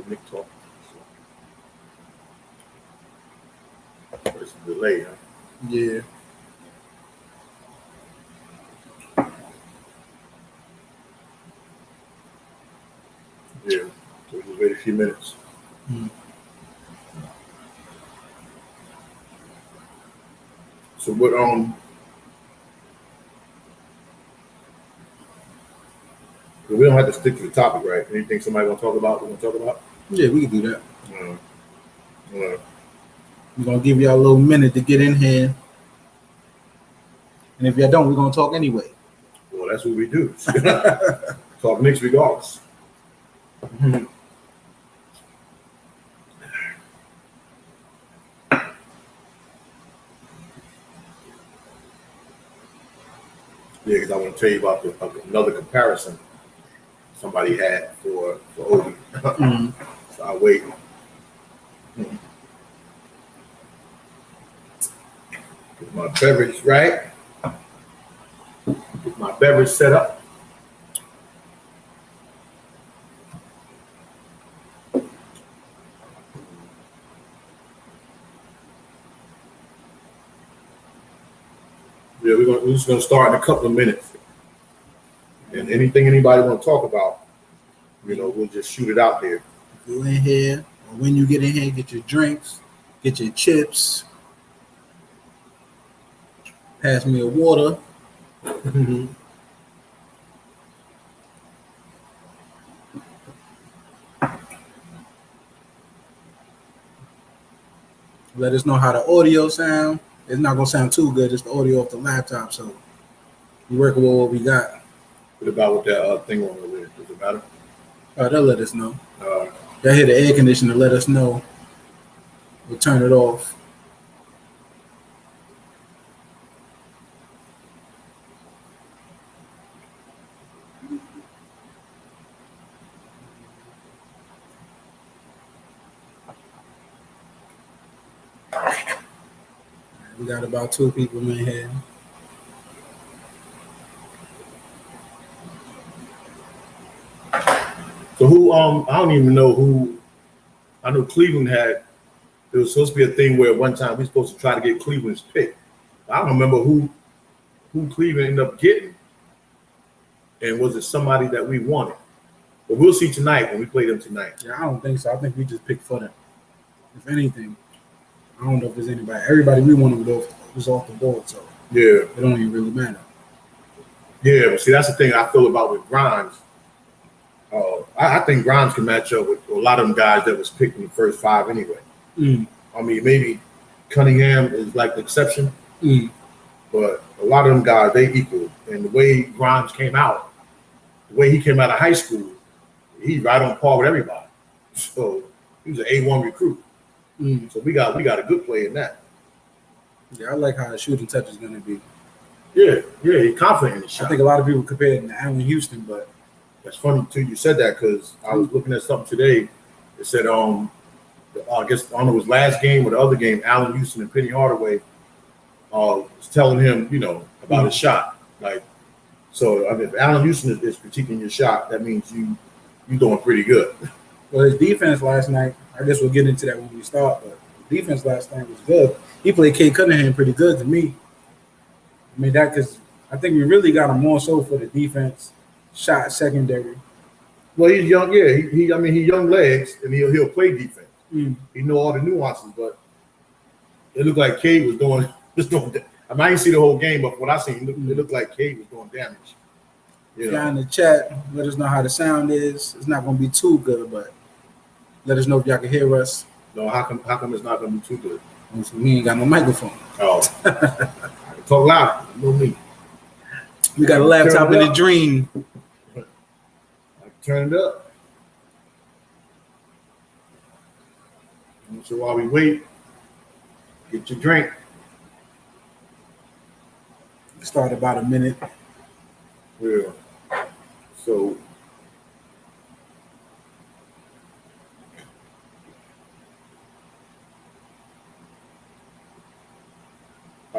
Knicks talk. So. It's a delay, huh? Yeah. Yeah. So we'll wait a few minutes. So what we don't have to stick to the topic, right? Anything somebody want to talk about, we're going to talk about? Yeah, we can do that. We're going to give y'all a little minute to get in here. And if y'all don't, we're going to talk anyway. Well, that's what we do. Talk Knicks regardless. Yeah, because I want to tell you about another comparison somebody had for Obi. So I'll wait. Get my beverage right. Get my beverage set up. Yeah, we're just going to start in a couple of minutes. And anything anybody want to talk about, we'll just shoot it out there. Go in here, or when you get in here, get your drinks, get your chips. Pass me a water. Let us know how the audio sound. It's not going to sound too good. It's the audio off the laptop, so we working with what we got. What about with that thing on over there? Does it matter? They'll let us know. They'll hit the air conditioner, let us know. We'll turn it off. We got about 2 people in here. So who? I don't even know who. I know Cleveland had. There was supposed to be a thing where one time we were supposed to try to get Cleveland's pick. I don't remember who Cleveland ended up getting, and was it somebody that we wanted? But we'll see tonight when we play them tonight. Yeah, I don't think so. I think we just picked for them. If anything, I don't know if there's anybody. Everybody we wanted was off the board, so yeah, it don't even really matter. Yeah, but see, that's the thing I feel about with Grimes. I think Grimes can match up with a lot of them guys that was picked in the first 5 anyway. I mean, maybe Cunningham is like the exception, but a lot of them guys, they equal. And the way Grimes came out, the way he came out of high school, he's right on par with everybody. So he was an A1 recruit. So we got a good play in that. Yeah, I like how the shooting touch is going to be. Yeah, he's confident in his shot. I think a lot of people compared him to Allen Houston, but that's funny too. You said that because I was looking at something today. It said, I guess I don't know, it was last game or the other game. Allen Houston and Penny Hardaway was telling him, about his shot. Like, so I mean, if Allen Houston is critiquing your shot, that means you're doing pretty good. Well, his defense last night, I guess we'll get into that when we start, but defense last night was good. He played Kate Cunningham pretty good to me. I mean, that because I think we really got him more so for the defense, shot secondary. Well, he's young, yeah. He young legs, and he'll play defense. He know all the nuances, but it looked like Cade was doing that. I mean, I didn't see the whole game, but what I seen, it looked like Cade was doing damage. Yeah, in the chat, let us know how the sound is. It's not going to be too good, but let us know if y'all can hear us. No, how come it's not going to be too good? So we ain't got no microphone. Oh, I can talk loud. No me. We got a laptop in a dream. I can turn it up. So while we wait, get your drink. Start about a minute. Yeah.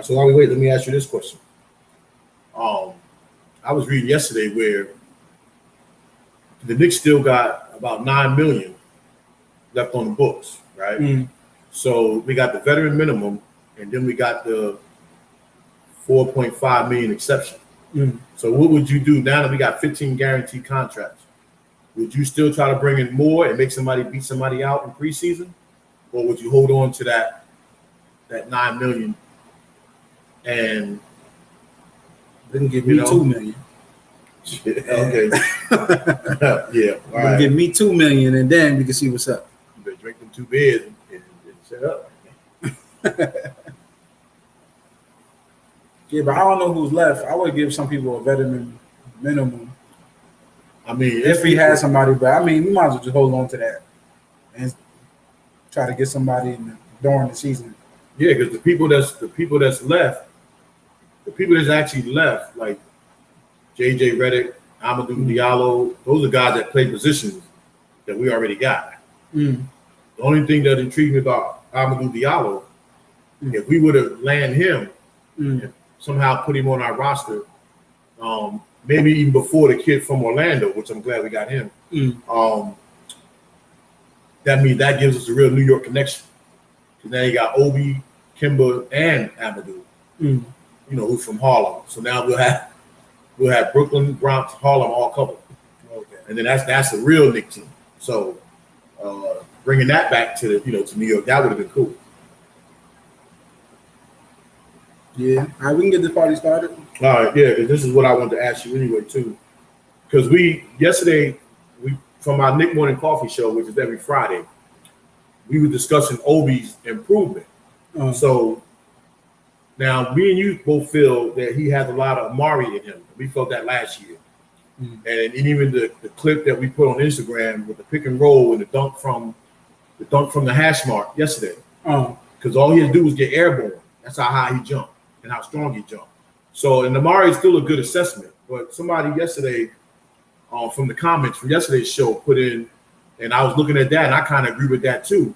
So while we wait, let me ask you this question. I was reading yesterday where the Knicks still got about $9 million left on the books, right? Mm. So we got the veteran minimum, and then we got the 4.5 million exception. Mm. So what would you do now that we got 15 guaranteed contracts? Would you still try to bring in more and make somebody beat somebody out in preseason, or would you hold on to that 9 million and Then give me 2 million. Okay. Yeah. All right. Give me 2 million, and then we can see what's up. You better drink them 2 beers and set up. Yeah, but I don't know who's left. I would give some people a veteran minimum. I mean, If we had somebody, but I mean, we might as well just hold on to that and try to get somebody during the season. Yeah, because the people that's left, the people that's actually left, like JJ Redick, Amadou Diallo, those are guys that play positions that we already got. Mm. The only thing that intrigued me about Amadou Diallo, if we would have landed him and somehow put him on our roster, maybe even before the kid from Orlando, which I'm glad we got him. That means that gives us a real New York connection. Because now you got Obi, Kimba, and Amadou, you know, who's from Harlem. So now we'll have Brooklyn, Bronx, Harlem all covered. Okay. And then that's a real Knicks team. So bringing that back to to New York, that would have been cool. Yeah. All right, we can get this party started. All right, yeah, because this is what I wanted to ask you anyway, too. Because yesterday, from our Nick Morning Coffee show, which is every Friday, we were discussing Obi's improvement. So now me and you both feel that he has a lot of Amari in him. We felt that last year. And even the clip that we put on Instagram with the pick and roll and the dunk from the hash mark yesterday. Because all he had to do was get airborne. That's how high he jumped and how strong he jumped. So, and Amari is still a good assessment. But somebody yesterday from the comments from yesterday's show put in, and I was looking at that, and I kind of agree with that too,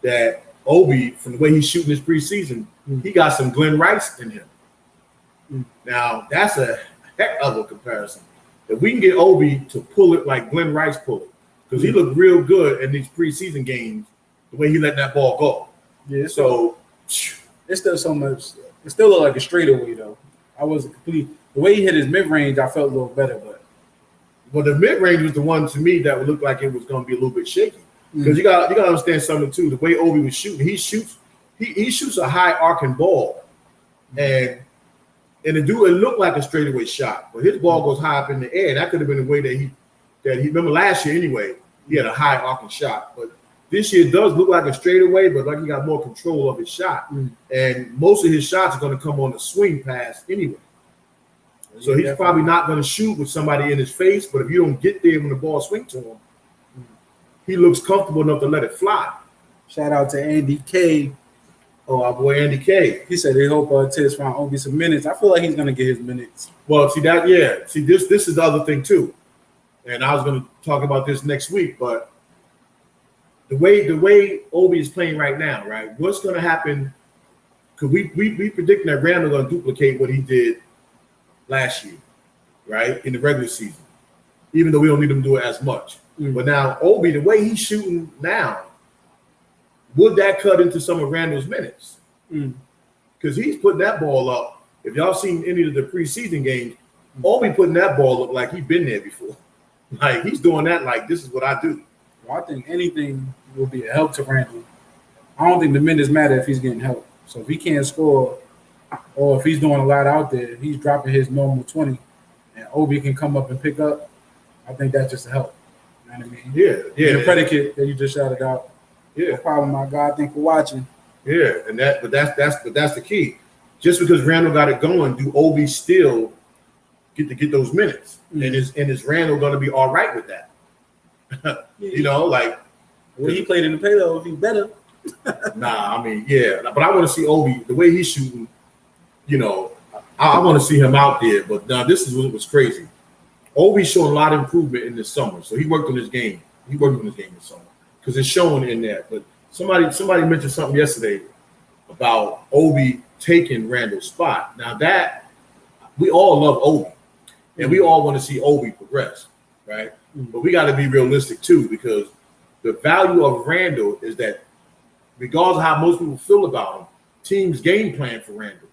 that Obi, from the way he's shooting this preseason, he got some Glenn Rice in him. Now, that's a heck of a comparison. If we can get Obi to pull it like Glenn Rice pulled it, because he looked real good in these preseason games, the way he let that ball go. Yeah. So it's still so much. It still looked like a straightaway though. The way he hit his mid range, I felt a little better, but. Well, the mid range was the one to me that would look like it was going to be a little bit shaky. Because you got to understand something too. The way Obi was shooting, he shoots a high arcing ball, and it looked like a straightaway shot, but his ball goes high up in the air. That could have been the way that he remember last year anyway. He had a high arcing shot, but this year it does look like a straightaway, but like he got more control of his shot, and most of his shots are going to come on the swing pass anyway. So he's probably not going to shoot with somebody in his face, but if you don't get there when the ball swings to him, he looks comfortable enough to let it fly. Shout out to Andy K. Oh, our boy Andy K. He said they hope Tiz find Obi some minutes. I feel like he's going to get his minutes. Well, see that, yeah. See, this is the other thing too, and I was going to talk about this next week. But the way Obi is playing right now, right? What's going to happen? Because we predicting that Randall going to duplicate what he did last year, right, in the regular season, even though we don't need him to do it as much. But now Obi, the way he's shooting now, would that cut into some of Randall's minutes? Because he's putting that ball up. If y'all seen any of the preseason games, Obi putting that ball up like he's been there before. Like he's doing that like this is what I do. Well, I think anything will be a help to Randall. I don't think the minutes matter if he's getting help. So if he can't score, or if he's doing a lot out there, he's dropping his normal 20, and Obi can come up and pick up. I think that's just a help. You know what I mean? Yeah. The predicate that you just shouted out. Yeah. No problem, my God. Thanks for watching. Yeah, but that's the key. Just because Randall got it going, do Obi still get those minutes? And is Randall going to be all right with that? You know, like when he played in the playoffs, he's better. Nah, I mean, yeah, but I want to see Obi the way he's shooting. You know, I want to see him out there. But now this is what was crazy. Obi's showing a lot of improvement in the summer, so he worked on his game. He worked on his game this summer because it's showing in there. But somebody mentioned something yesterday about Obi taking Randall's spot. Now that we all love Obi, and we all want to see Obi progress, right? But we got to be realistic too, because the value of Randall is that regardless of how most people feel about him, teams game plan for Randall.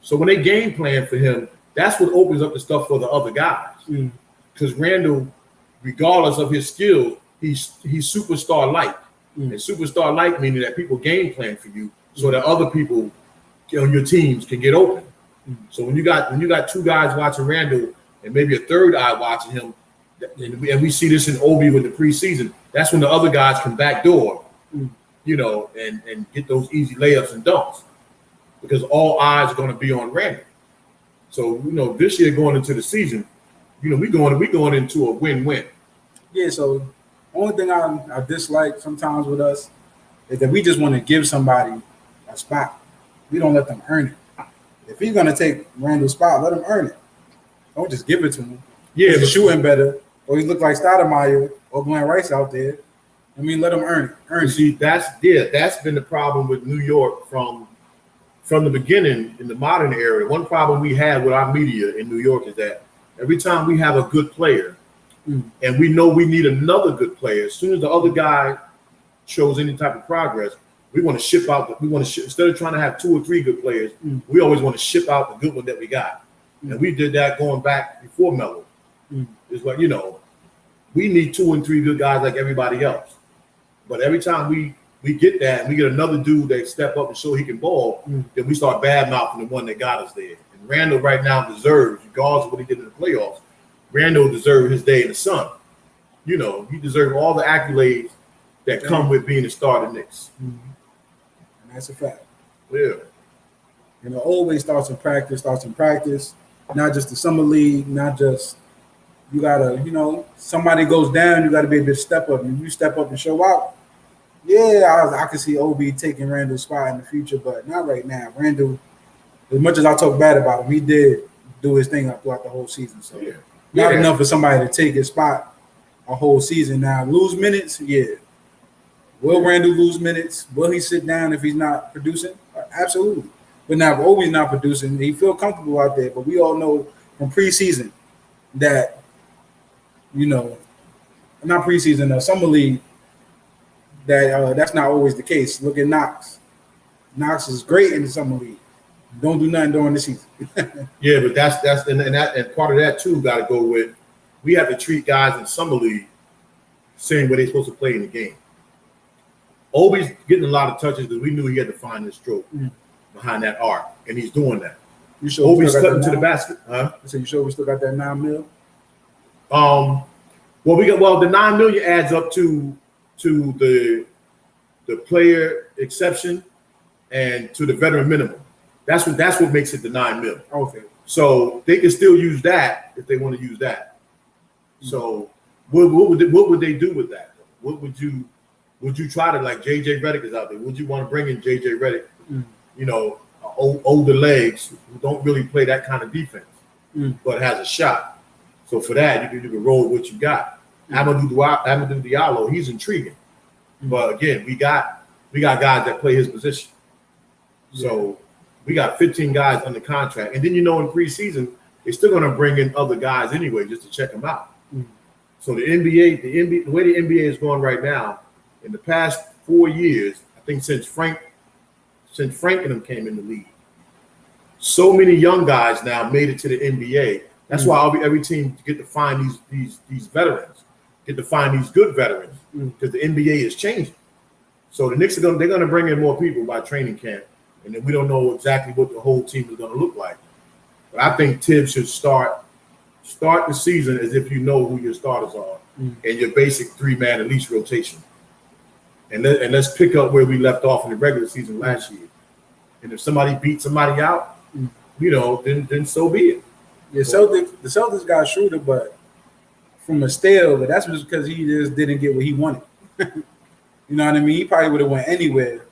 So when they game plan for him, that's what opens up the stuff for the other guys. Because Randall, regardless of his skills, he's superstar-like. And superstar-like meaning that people game plan for you so that other people on your teams can get open. So when you got two guys watching Randall and maybe a third eye watching him, and we see this in Obi with the preseason, that's when the other guys can backdoor, you know, and get those easy layups and dunks because all eyes are going to be on Randall. So, you know, this year going into the season, you know, we going into a win-win. Yeah, so only thing I dislike sometimes with us is that we just want to give somebody a spot. We don't let them earn it. If he's going to take Randall's spot, let him earn it. Don't just give it to him. Yeah, he's shooting better, or he look like Stoudemire or Glenn Rice out there. I mean, let him earn it. See, that's been the problem with New York from the beginning in the modern era. One problem we had with our media in New York is that every time we have a good player and we know we need another good player, as soon as the other guy shows any type of progress, we want to ship out. Instead of trying to have 2 or 3 good players, we always want to ship out the good one that we got. And we did that going back before Melo. It's like, you know, we need 2 and 3 good guys like everybody else. But every time we get that and we get another dude that step up and show he can ball, then we start bad-mouthing the one that got us there. And Randall right now deserves, regardless of what he did in the playoffs, Randall deserves his day in the sun. You know, he deserves all the accolades that come with being a star of the Knicks. And that's a fact. Yeah. You know, always starts in practice, not just the summer league, not just you gotta, you know, somebody goes down, you gotta be able to step up. And you step up and show out. Yeah, I can see Obi taking Randall's spot in the future, but not right now. Randall, as much as I talk bad about him, he did do his thing throughout the whole season. So not enough for somebody to take his spot a whole season. Now, lose minutes, yeah. Will Randall lose minutes? Will he sit down if he's not producing? Absolutely. But now, if Obi's not producing, he feel comfortable out there. But we all know from preseason that, you know, not preseason, summer league, that that's not always the case. Look at Knox. Knox is great in the summer league. Don't do nothing during the season. Yeah, but that's and part of that too got to go with we have to treat guys in summer league same way they're supposed to play in the game. Obi's getting a lot of touches because we knew he had to find his stroke behind that arc, and he's doing that. You sure Obi's cutting to the basket, huh? So you sure we still got that $9 million? Well, the $9 million adds up to the player exception and to the veteran minimum. That's what makes it the $9 million. Okay. So they can still use that if they want to use that. So what would they do with that? What would you try to, like JJ Redick is out there? Would you want to bring in JJ Redick? You know, older legs who don't really play that kind of defense, but has a shot. So for that, you can roll with what you got. Amadou Diallo, he's intriguing, but again, we got guys that play his position. So we got 15 guys under contract, and then in preseason they're still going to bring in other guys anyway just to check them out. So the way the NBA is going right now, in the past 4 years, I think since Frank and them came in the league, so many young guys now made it to the NBA. That's why every team get to find these veterans, get to find these good veterans, because the NBA is changing. So the Knicks they're going to bring in more people by training camp, and then we don't know exactly what the whole team is going to look like. But I think Tibbs should start the season as if you know who your starters are and your basic 3-man at least rotation. And let's pick up where we left off in the regular season last year. And if somebody beats somebody out, then so be it. Yeah, the Celtics got Schroeder, but from a stale, but that's just because he just didn't get what he wanted. You know what I mean? He probably would have went anywhere.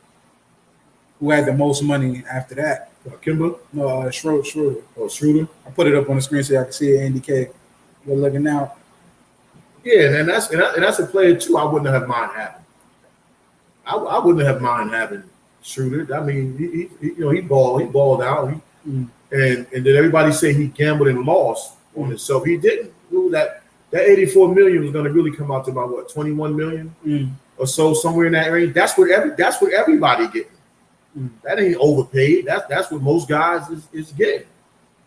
Who had the most money after that? Kimba? No, Schroeder. Oh, Schroeder? I put it up on the screen so y'all can see it. Andy K. We're looking now. Yeah, and that's a player too. I wouldn't have mind having. I wouldn't have mind having Schroeder. I mean, he balled out. And did everybody say he gambled and lost on himself? He didn't. What was that? that 84 million was going to really come out to about what 21 million or so, somewhere in that range. That's what everybody getting. That ain't overpaid. That's what most guys is getting.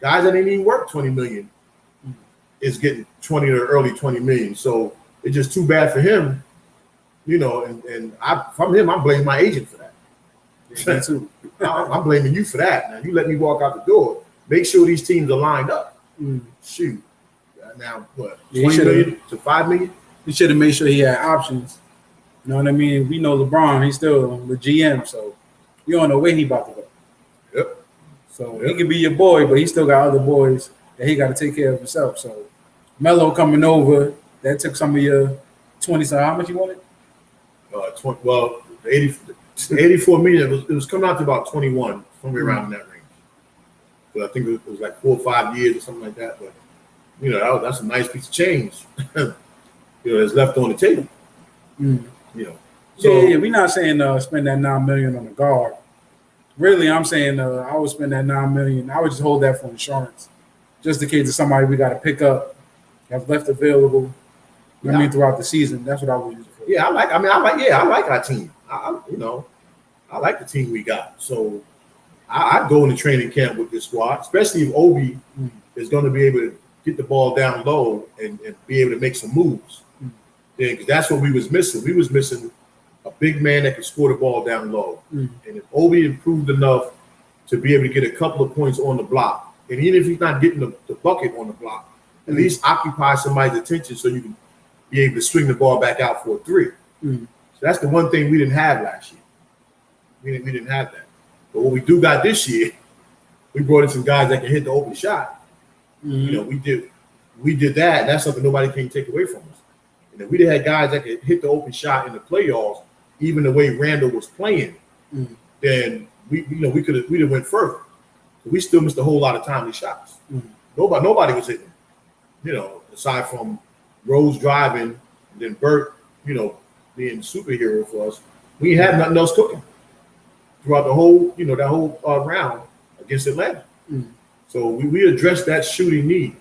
Guys that ain't even worth 20 million is getting 20 or early 20 million. So it's just too bad for him, you know. And from him, I'm blaming my agent for that. Yeah, me too. I'm blaming you for that. Now you let me walk out the door. Make sure these teams are lined up. Shoot. Now what? 20 million to 5 million? He should have made sure he had options. You know what I mean? We know LeBron, he's still the GM, so you don't know where he about to go. Yep. So he could be your boy, but he still got other boys that he got to take care of himself. So Melo coming over, that took some of your 20. So how much you wanted? 84 million. It was coming out to about 21, somewhere around in that range. But I think it was like 4 or 5 years or something like that. But you know, that's a nice piece of change. You know, that's left on the table. You know. So yeah, we're not saying spend that $9 million on a guard. Really, I'm saying I would spend that $9 million. I would just hold that for insurance, just in case of somebody we got to pick up, have left available. I mean, throughout the season, that's what I would use it for. Yeah, I like our team. I like the team we got. So I'd go into training camp with this squad, especially if Obi is going to be able to get the ball down low and be able to make some moves. Yeah, because that's what we was missing. We was missing a big man that could score the ball down low. And if Obi improved enough to be able to get a couple of points on the block, and even if he's not getting the bucket on the block, at least occupy somebody's attention so you can be able to swing the ball back out for a three. So that's the one thing we didn't have last year. We didn't have that. But what we do got this year, we brought in some guys that can hit the open shot. You know, we did that. And that's something nobody can take away from us. And if we'd had guys that could hit the open shot in the playoffs, even the way Randall was playing, then we'd have went further. But we still missed a whole lot of timely shots. Nobody was hitting. You know, aside from Rose driving, and then Burt, you know, being a superhero for us, we had nothing else cooking throughout the whole, you know, that whole round against Atlanta. So we addressed that shooting need.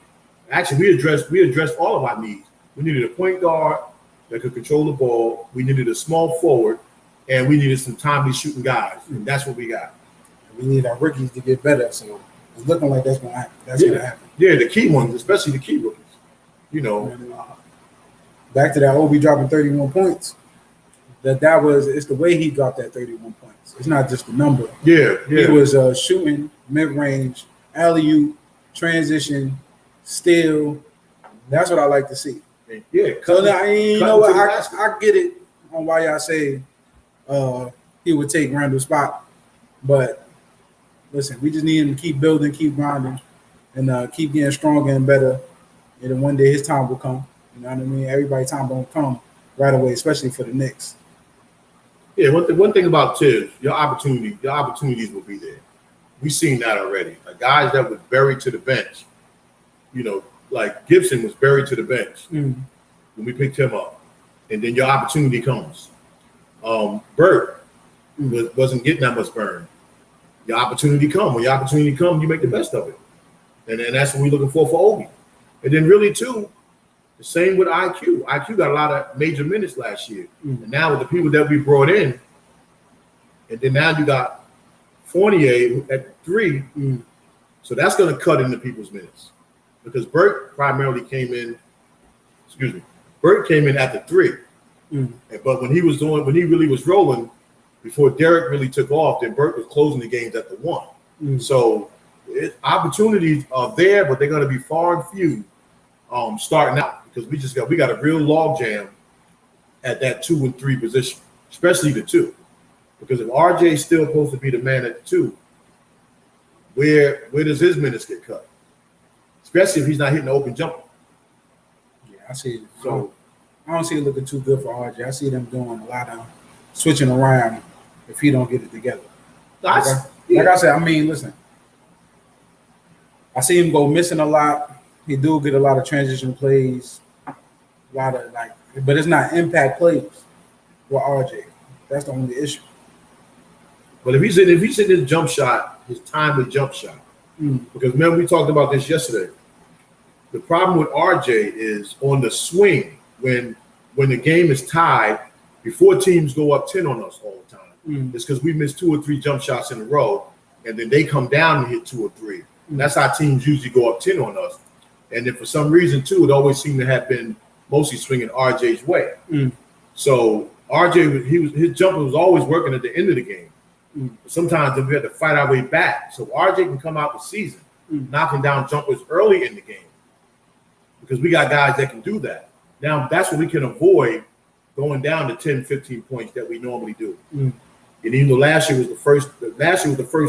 Actually, we addressed all of our needs. We needed a point guard that could control the ball. We needed a small forward, and we needed some timely shooting guys, and that's what we got. We need our rookies to get better, so it's looking like that's going to happen. That's going to happen. Yeah, the key ones, especially the key rookies. You know, back to that Obi dropping 31 points. It's the way he dropped that 31 points. It's not just the number. Yeah. He was shooting mid-range, alley-oop, transition, steal. That's what I like to see. Yeah. So now, you know what? I get it on why y'all say he would take Randall's spot, but listen, we just need him to keep building, keep grinding, and keep getting stronger and better. And then one day his time will come. You know what I mean? Everybody's time won't come right away, especially for the Knicks. Yeah, one thing about Tibbs, your opportunities will be there. We've seen that already. Like guys that was buried to the bench, you know, like Gibson was buried to the bench when we picked him up, and then your opportunity comes. Burt wasn't getting that much burn. Your opportunity come. When your opportunity comes, you make the best of it, and that's what we're looking for Obi. And then really too, the same with IQ. IQ got a lot of major minutes last year, and now with the people that we brought in, and then now you got Fournier at 3, so that's going to cut into people's minutes. Because Burt primarily came in at the 3. But when he really was rolling, before Derek really took off, then Burt was closing the games at the 1. So opportunities are there, but they're going to be far and few starting out because we got a real log jam at that 2 and 3 position, especially the 2. Because if RJ's still supposed to be the man at the 2, where does his minutes get cut? Especially if he's not hitting the open jumper. Yeah, I see it. So I don't see it looking too good for RJ. I see them doing a lot of switching around if he don't get it together. Like I said, I mean, listen, I see him go missing a lot. He do get a lot of transition plays, a lot of but it's not impact plays with RJ. That's the only issue. But if he's in his jump shot, his timely jump shot, because remember we talked about this yesterday. The problem with RJ is on the swing when the game is tied before teams go up 10 on us all the time. It's because we miss 2 or 3 jump shots in a row, and then they come down and hit 2 or 3. And that's how teams usually go up 10 on us. And then for some reason too, it always seemed to have been mostly swinging RJ's way. So RJ, his jumper was always working at the end of the game. Sometimes we had to fight our way back. So RJ can come out the season knocking down jumpers early in the game because we got guys that can do that. Now that's what we can avoid going down to 10, 15 points that we normally do. And even though last year was the first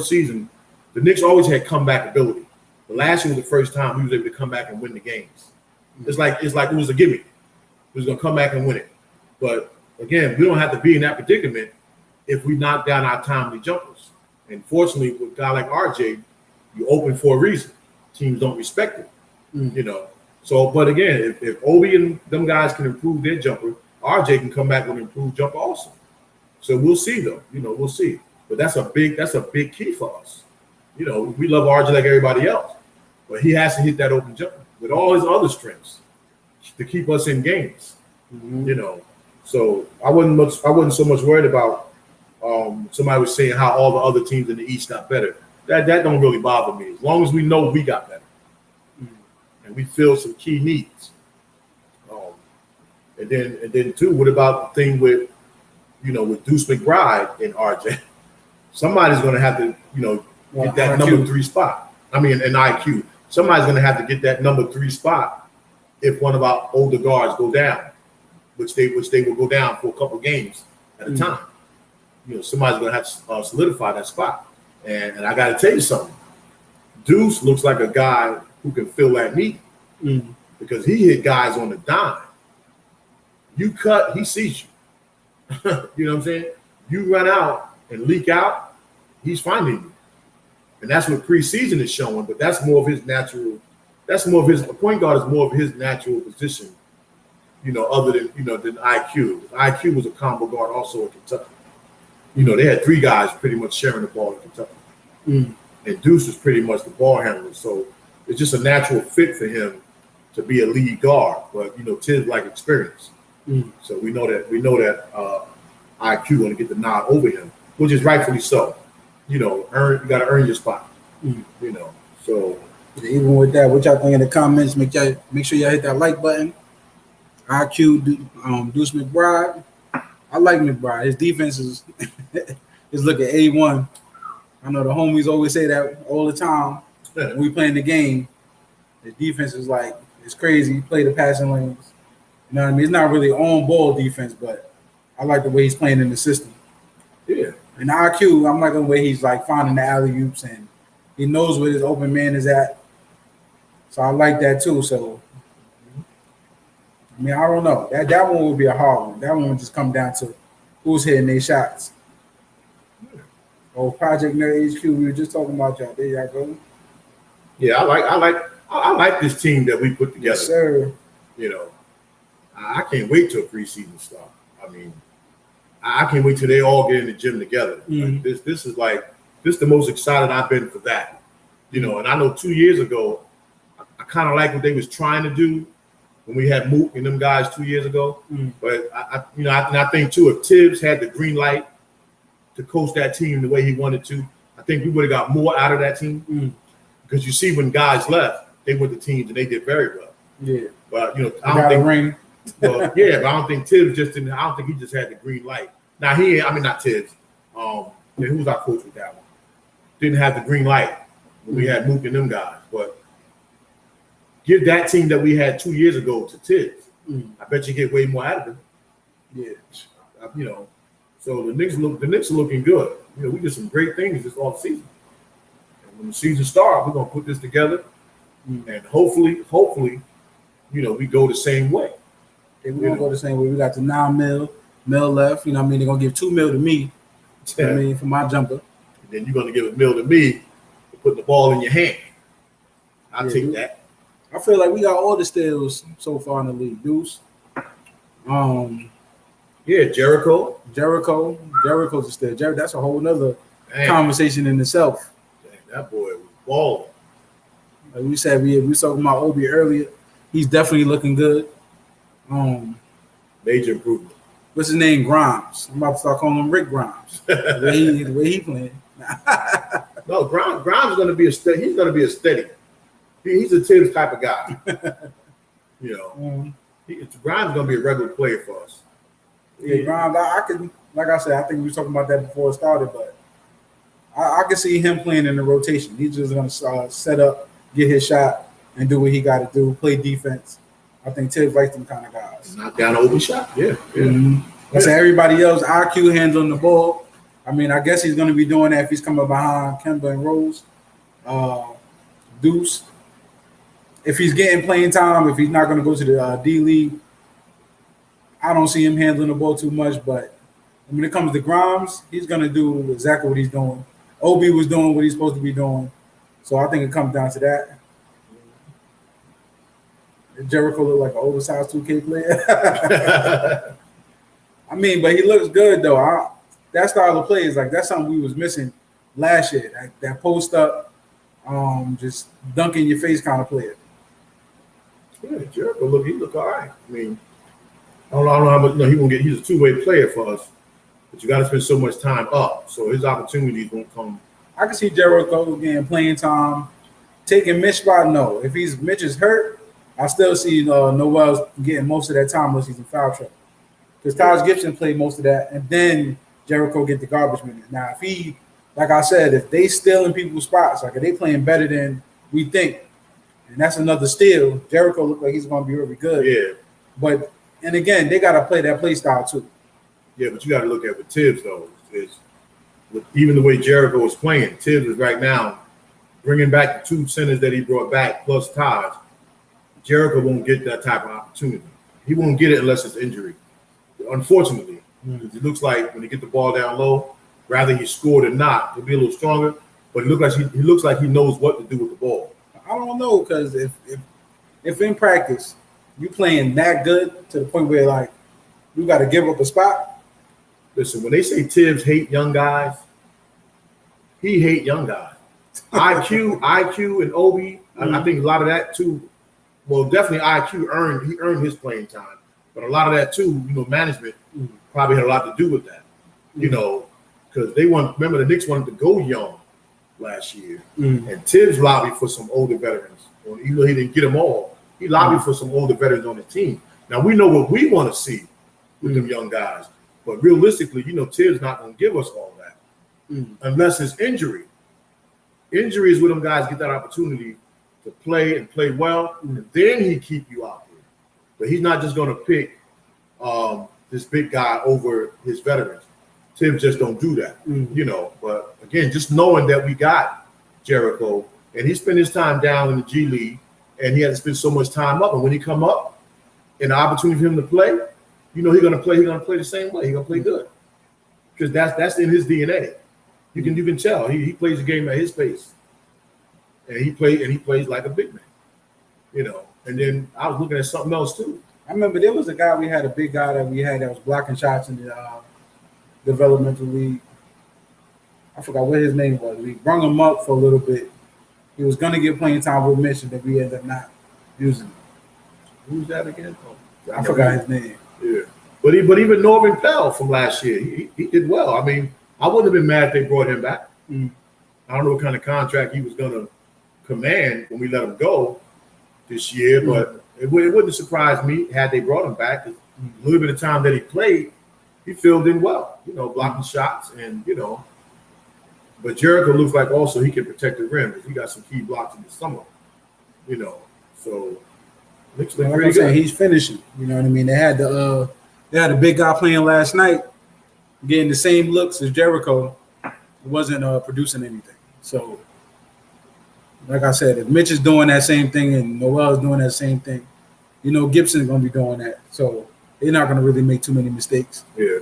season, the Knicks always had comeback ability. But last year was the first time we was able to come back and win the games. It's like it was a gimme. We was gonna come back and win it. But again, we don't have to be in that predicament if we knock down our timely jumpers. And fortunately, with a guy like RJ, you open for a reason. Teams don't respect it, you know. So, but again, if Obi and them guys can improve their jumper, RJ can come back with an improved jumper also. So we'll see though, you know, we'll see. But that's a big key for us. You know, we love RJ like everybody else, but he has to hit that open jumper with all his other strengths to keep us in games. You know, so I wasn't so much worried about somebody was saying how all the other teams in the East got better. That don't really bother me as long as we know we got better and we fill some key needs. And then too, what about the thing with Deuce McBride and RJ? Somebody's going to have to get that number 3 spot. I mean, an IQ. Somebody's going to have to get that number 3 spot if one of our older guards go down, which they will go down for a couple games at a time. You know, somebody's going to have to solidify that spot. And I got to tell you something. Deuce looks like a guy who can fill that need because he hit guys on the dime. You cut, he sees you. You know what I'm saying? You run out and leak out, he's finding you. And that's what preseason is showing, but that's more of his natural, the point guard is more of his natural position, other than IQ. IQ was a combo guard also in Kentucky. They had 3 guys pretty much sharing the ball in Kentucky. And Deuce was pretty much the ball handler. So it's just a natural fit for him to be a lead guard. But, Tibbs like experience. So we know that IQ going to get the nod over him, which is rightfully so. You got to earn your spot. So even with that, what y'all think in the comments? Make sure y'all hit that like button. IQ, Deuce McBride. I like McBride. His defense is looking A1. I know the homies always say that all the time when we playing the game. His defense is it's crazy. He play the passing lanes. You know what I mean? It's not really on-ball defense, but I like the way he's playing in the system. Yeah. And IQ, I'm liking the way he's finding the alley-oops and he knows where his open man is at. So I like that too. So, I mean, I don't know. That one would be a hard one. That one would just come down to who's hitting their shots. Oh, Project Nerd HQ, we were just talking about y'all. There y'all go. Yeah, I like this team that we put together. Yes, sir. I can't wait till preseason start. I mean, I can't wait till they all get in the gym together. This is the most excited I've been for that. And I know 2 years ago, I kind of like what they was trying to do when we had Mook and them guys 2 years ago. But I think too, if Tibbs had the green light to coach that team the way he wanted to, I think we would have got more out of that team. Because you see, when guys left, they went to teams and they did very well. Yeah. But I don't think ring. Well, yeah, but I don't think Tibbs just didn't. I don't think he just had the green light. Now not Tibbs. Who was our coach with that one? Didn't have the green light when we had Mook and them guys. But give that team that we had 2 years ago to Tibbs. I bet you get way more out of them. Yeah. So the Knicks are looking good. We did some great things this off season. And when the season starts, we're gonna put this together, and hopefully, we go the same way. We're gonna go the same way. We got the $9 million left. They're gonna give $2 million to me. For my jumper. And then you're gonna give $1 million to me for putting the ball in your hand. I'll take that. I feel like we got all the steals so far in the league. Deuce. Yeah, Jericho's a steal. That's a whole nother conversation in itself. Dang, that boy was balling. Like we said, we was talking about Obi earlier. He's definitely looking good. Major improvement. What's his name? Grimes. I'm about to start calling him Rick Grimes. the way he playing. No, Grimes is going to be a steady. He's going to be a steady. He's a Tibbs type of guy. You know, Grimes is going to be a regular player for us. Yeah, Grimes. I can, like I said, I think we were talking about that before it started, but I can see him playing in the rotation. He's just going to set up, get his shot, and do what he got to do. Play defense. I think Tibbs likes them kind of guys. Knock down an open shot. Yeah. I say everybody else, IQ handling the ball. I mean, I guess he's going to be doing that if he's coming behind Kemba and Rose. Deuce. If he's getting playing time, if he's not going to go to the D-League, I don't see him handling the ball too much. But when it comes to Grimes, he's going to do exactly what he's doing. Obi was doing what he's supposed to be doing. So I think it comes down to that. Jericho looked like an oversized 2K player. I mean, but he looks good, though. That style of play is like that's something we was missing last year. That post up, just dunk in your face kind of player. Yeah, Jericho he look all right. I mean, I don't know how much. No, he won't get. He's a two-way player for us, but you got to spend so much time up, so his opportunities won't come. I can see Jericho getting playing time, taking Mitch spot. No, if Mitch is hurt, I still see Noel's getting most of that time unless he's in foul trouble. Because Taj Gibson played most of that, and then Jericho get the garbage minutes. Now, if he, like I said, if they stealing people's spots, like if they playing better than we think, and that's another steal, Jericho look like he's going to be really good. Yeah. But, and again, they got to play that play style too. Yeah, but you got to look at with Tibbs, though. Even the way Jericho is playing, Tibbs is right now bringing back the two centers that he brought back plus Taj. Jericho won't get that type of opportunity. He won't get it unless it's injury. Unfortunately, it looks like when he get the ball down low, rather he scored or not, he'll be a little stronger. But he looks like he knows what to do with the ball. I don't know, because if in practice you playing that good to the point where like you got to give up a spot. Listen, when they say Tibbs hate young guys, he hate young guys. IQ, and Obi. I think a lot of that too. Well, definitely IQ earned his playing time. But a lot of that too, management probably had a lot to do with that, because remember the Knicks wanted to go young last year, and Tibbs lobbied for some older veterans. Even though he didn't get them all, he lobbied for some older veterans on the team. Now we know what we want to see with them young guys, but realistically, Tibbs not going to give us all that unless it's injury. Injury is where them guys get that opportunity to play and play well, and then he keep you out there. But he's not just going to pick this big guy over his veterans. Tibbs just don't do that, But again, just knowing that we got Jericho, and he spent his time down in the G League, and he had to spend so much time up. And when he come up, and the opportunity for him to play, he's going to play. He's going to play the same way. He's going to play good because that's in his DNA. You can tell he plays the game at his pace, and he plays like a big man, And then I was looking at something else too. I remember there was a guy a big guy that we had that was blocking shots in the developmental league. I forgot what his name was. We brung him up for a little bit. He was going to get playing time with Mitch, that we ended up not using. Who's that again? I forgot his name. Yeah, but even Norman Pell from last year, he did well. I mean, I wouldn't have been mad if they brought him back. I don't know what kind of contract he was going to command when we let him go this year, but it wouldn't surprise me had they brought him back. A little bit of time that he played, he filled in well, blocking shots and, But Jericho looks like also he can protect the rim because he got some key blocks in the summer, So looks like pretty good. He's finishing. You know what I mean? They had a big guy playing last night, getting the same looks as Jericho. He wasn't producing anything. So, like I said, if Mitch is doing that same thing and Noel is doing that same thing, Gibson's going to be doing that. So they're not going to really make too many mistakes. Yeah.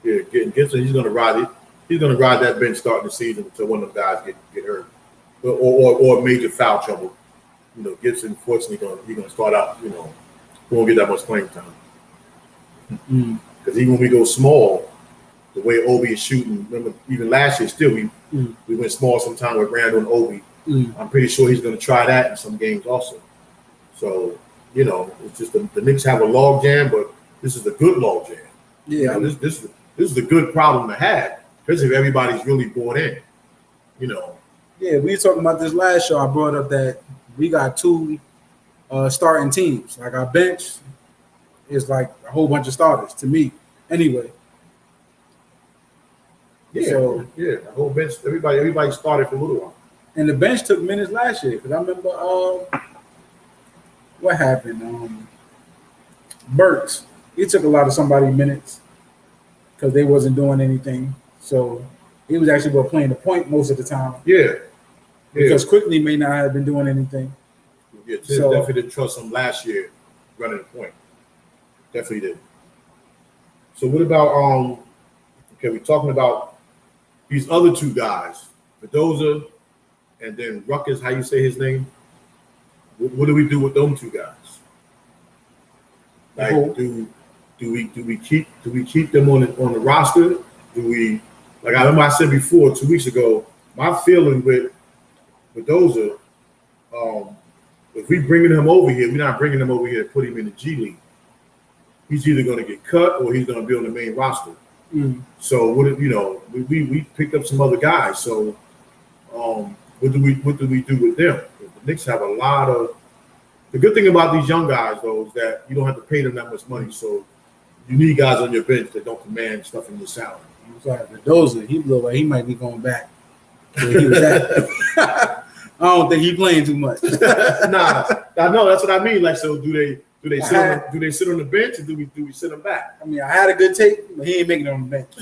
Getting Gibson, he's going to ride it. He's going to ride that bench starting the season until one of them guys get hurt or major foul trouble. Gibson, fortunately, he's going to start out. Won't get that much playing time because even when we go small, the way Obi is shooting. Remember, even last year, still we went small sometime with Randall and Obi. I'm pretty sure he's going to try that in some games also. So, it's just the Knicks have a log jam, but this is a good log jam. Yeah, this is a good problem to have, especially if everybody's really bought in. Yeah, we were talking about this last show. I brought up that we got two starting teams. Like our bench is like a whole bunch of starters to me. Anyway. Yeah, the whole bench. Everybody started for a little while. And the bench took minutes last year because I remember what happened. Burks, he took a lot of somebody's minutes because they wasn't doing anything. So he was actually playing the point most of the time. Yeah. Because Quickly may not have been doing anything. Yeah, Tibbs definitely didn't trust him last year running the point. Definitely did. So what about we're talking about these other two guys, Mendoza and then Ruckus, how you say his name? What do we do with those two guys? Like, do we keep them on the roster? Do we, like I remember I said before 2 weeks ago, my feeling with Mendoza, if we bringing him over here, we're not bringing him over here to put him in the G League. He's either going to get cut or he's going to be on the main roster. So we picked up some other guys. So what do we do with them? The Knicks have a lot of. The good thing about these young guys though is that you don't have to pay them that much money. So you need guys on your bench that don't command stuff in your salary. I'm sorry, Mendoza, he looked like he might be going back where he was at. I don't think he's playing too much. Nah, I know that's what I mean. Like, so do they sit on the bench or do we send them back? I mean, I had a good take, but he ain't making it on the bench.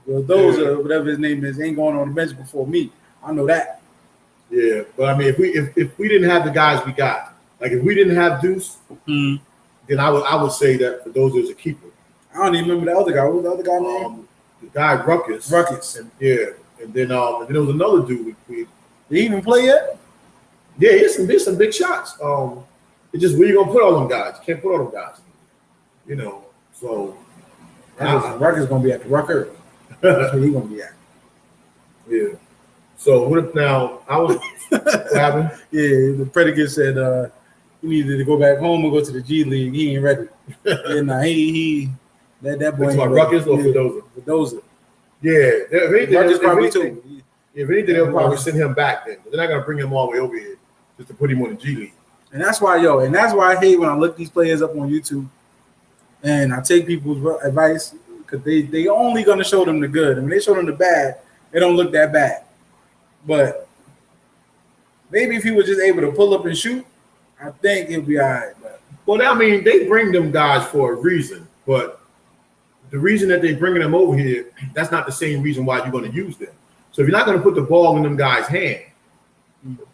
Well, those whatever his name is, ain't going on the bench before me. I know that. Yeah, but I mean, if we didn't have the guys we got, like if we didn't have Deuce, then I would say that for those is a keeper. I don't even remember the other guy. What was the other guy name? The guy Ruckus. Ruckus. And then there was another dude. Did he even play yet? Yeah, there's some big shots. It's just where you gonna put all them guys? You can't put all them guys. So Ruckus gonna be at the Rucker. That's where he gonna be at. Yeah. So what if now I was what happened? Yeah, the predicate said he needed to go back home or go to the G League. He ain't ready. And he that boy. About Ruckus or Mendoza? Mendoza. Yeah, Ruckus probably too. If anything, they'll probably send him back then. But they're not gonna bring him all the way over here just to put him on the G League. And that's why I hate when I look these players up on YouTube and I take people's advice because they only gonna show them the good. And when they show them the bad, they don't look that bad. But maybe if he was just able to pull up and shoot, I think he'll be all right. But well, I mean, they bring them guys for a reason, but the reason that they're bringing them over here, that's not the same reason why you're going to use them. So if you're not going to put the ball in them guys' hand,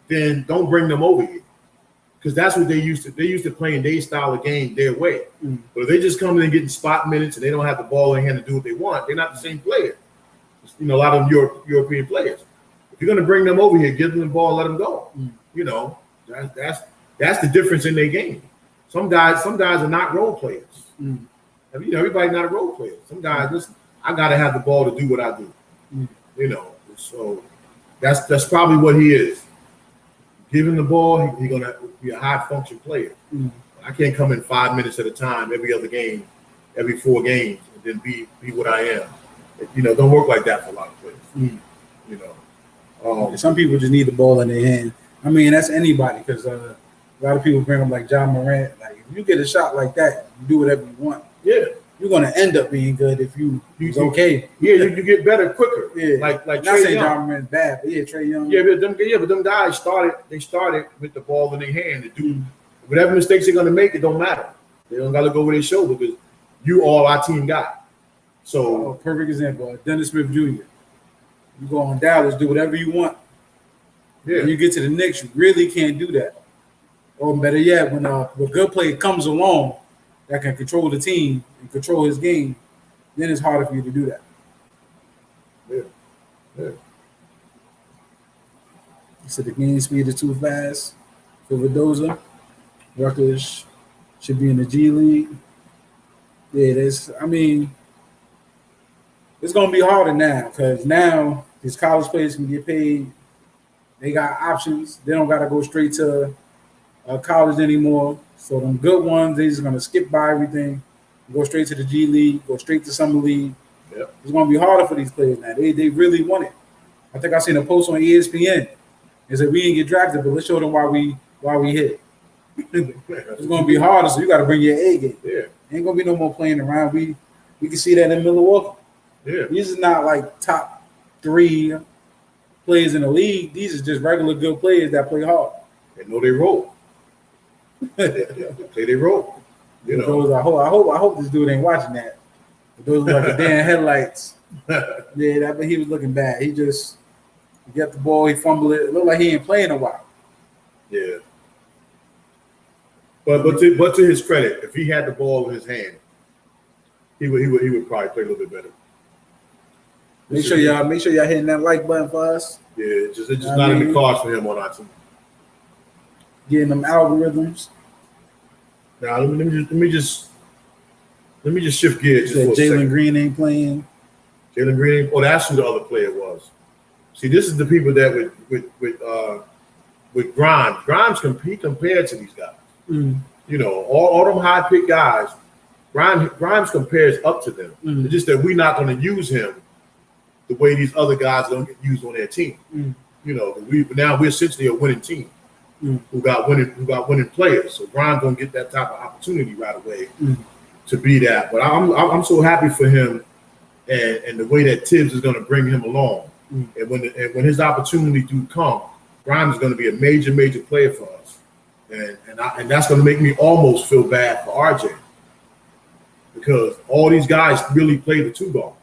then don't bring them over here. Because that's what they used to. They used to playing their style of game their way. But if they just come in and getting spot minutes and they don't have the ball in hand to do what they want, they're not the same player. A lot of them European players. If you're going to bring them over here, give them the ball, let them go. That's the difference in their game. Some guys are not role players. Everybody's not a role player. Some guys, listen, I got to have the ball to do what I do. So that's probably what he is. Give him the ball, he's going to be a high function player. I can't come in 5 minutes at a time every other game, every 4 games, and then be what I am. Don't work like that for a lot of players. Some people just need the ball in their hand. I mean, that's anybody because a lot of people bring them like John Morant. Like if you get a shot like that, you do whatever you want. Yeah, you're gonna end up being good if you're okay. Yeah, you get better quicker. Yeah, like not saying John Morant's bad, but yeah, Trae Young. But them guys started with the ball in their hand to do whatever mistakes they're gonna make. It don't matter. They don't gotta go over their shoulder because you all our team got. So perfect example, Dennis Smith Jr. You go on Dallas, do whatever you want. Yeah. When you get to the Knicks, you really can't do that. Or better yet, when a good player comes along that can control the team and control his game, then it's harder for you to do that. Yeah. So the game speed is too fast for Mendoza. Rutgers should be in the G League. Yeah, it's going to be harder now because now these college players can get paid They got options. They don't got to go straight to college anymore. So them good ones, they just gonna skip by everything, go straight to the G League, go straight to summer league. Yep. It's gonna be harder for these players now. They really want it. I think I seen a post on ESPN. It said we didn't get drafted, but let's show them why we hit. It's gonna be harder, so you got to bring your A game. Yeah. Ain't gonna be no more playing around. We can see that in Milwaukee. Yeah. These is not like top 3 players in the league. These are just regular good players that play hard. They know they roll. They play they roll. You know. Those, I hope this dude ain't watching that. But those are like the damn headlights. Yeah, but he was looking bad. He got the ball, he fumbled it. It looked like he ain't playing a while. Yeah. But to his credit, if he had the ball in his hand, he would probably play a little bit better. Make sure y'all hitting that like button for us. Yeah, it's just not in the cards for him on our team. Getting them algorithms. Now let me just shift gears just for a second. Jalen Green ain't playing. Jalen Green. Oh, that's who the other player was. See, this is the people that with Grimes. Grimes compared to these guys. Mm. You know, all them high pick guys. Grimes compares up to them. Mm. It's just that we're not going to use him the way these other guys don't get used on their team. Mm. You know, we're essentially a winning team who got winning players. So Grimes gonna get that type of opportunity right away to be that. But I'm so happy for him and the way that Tibbs is gonna bring him along. And when his opportunity do come, Grimes is gonna be a major player for us. And that's gonna make me almost feel bad for RJ. Because all these guys really play the 2 guard.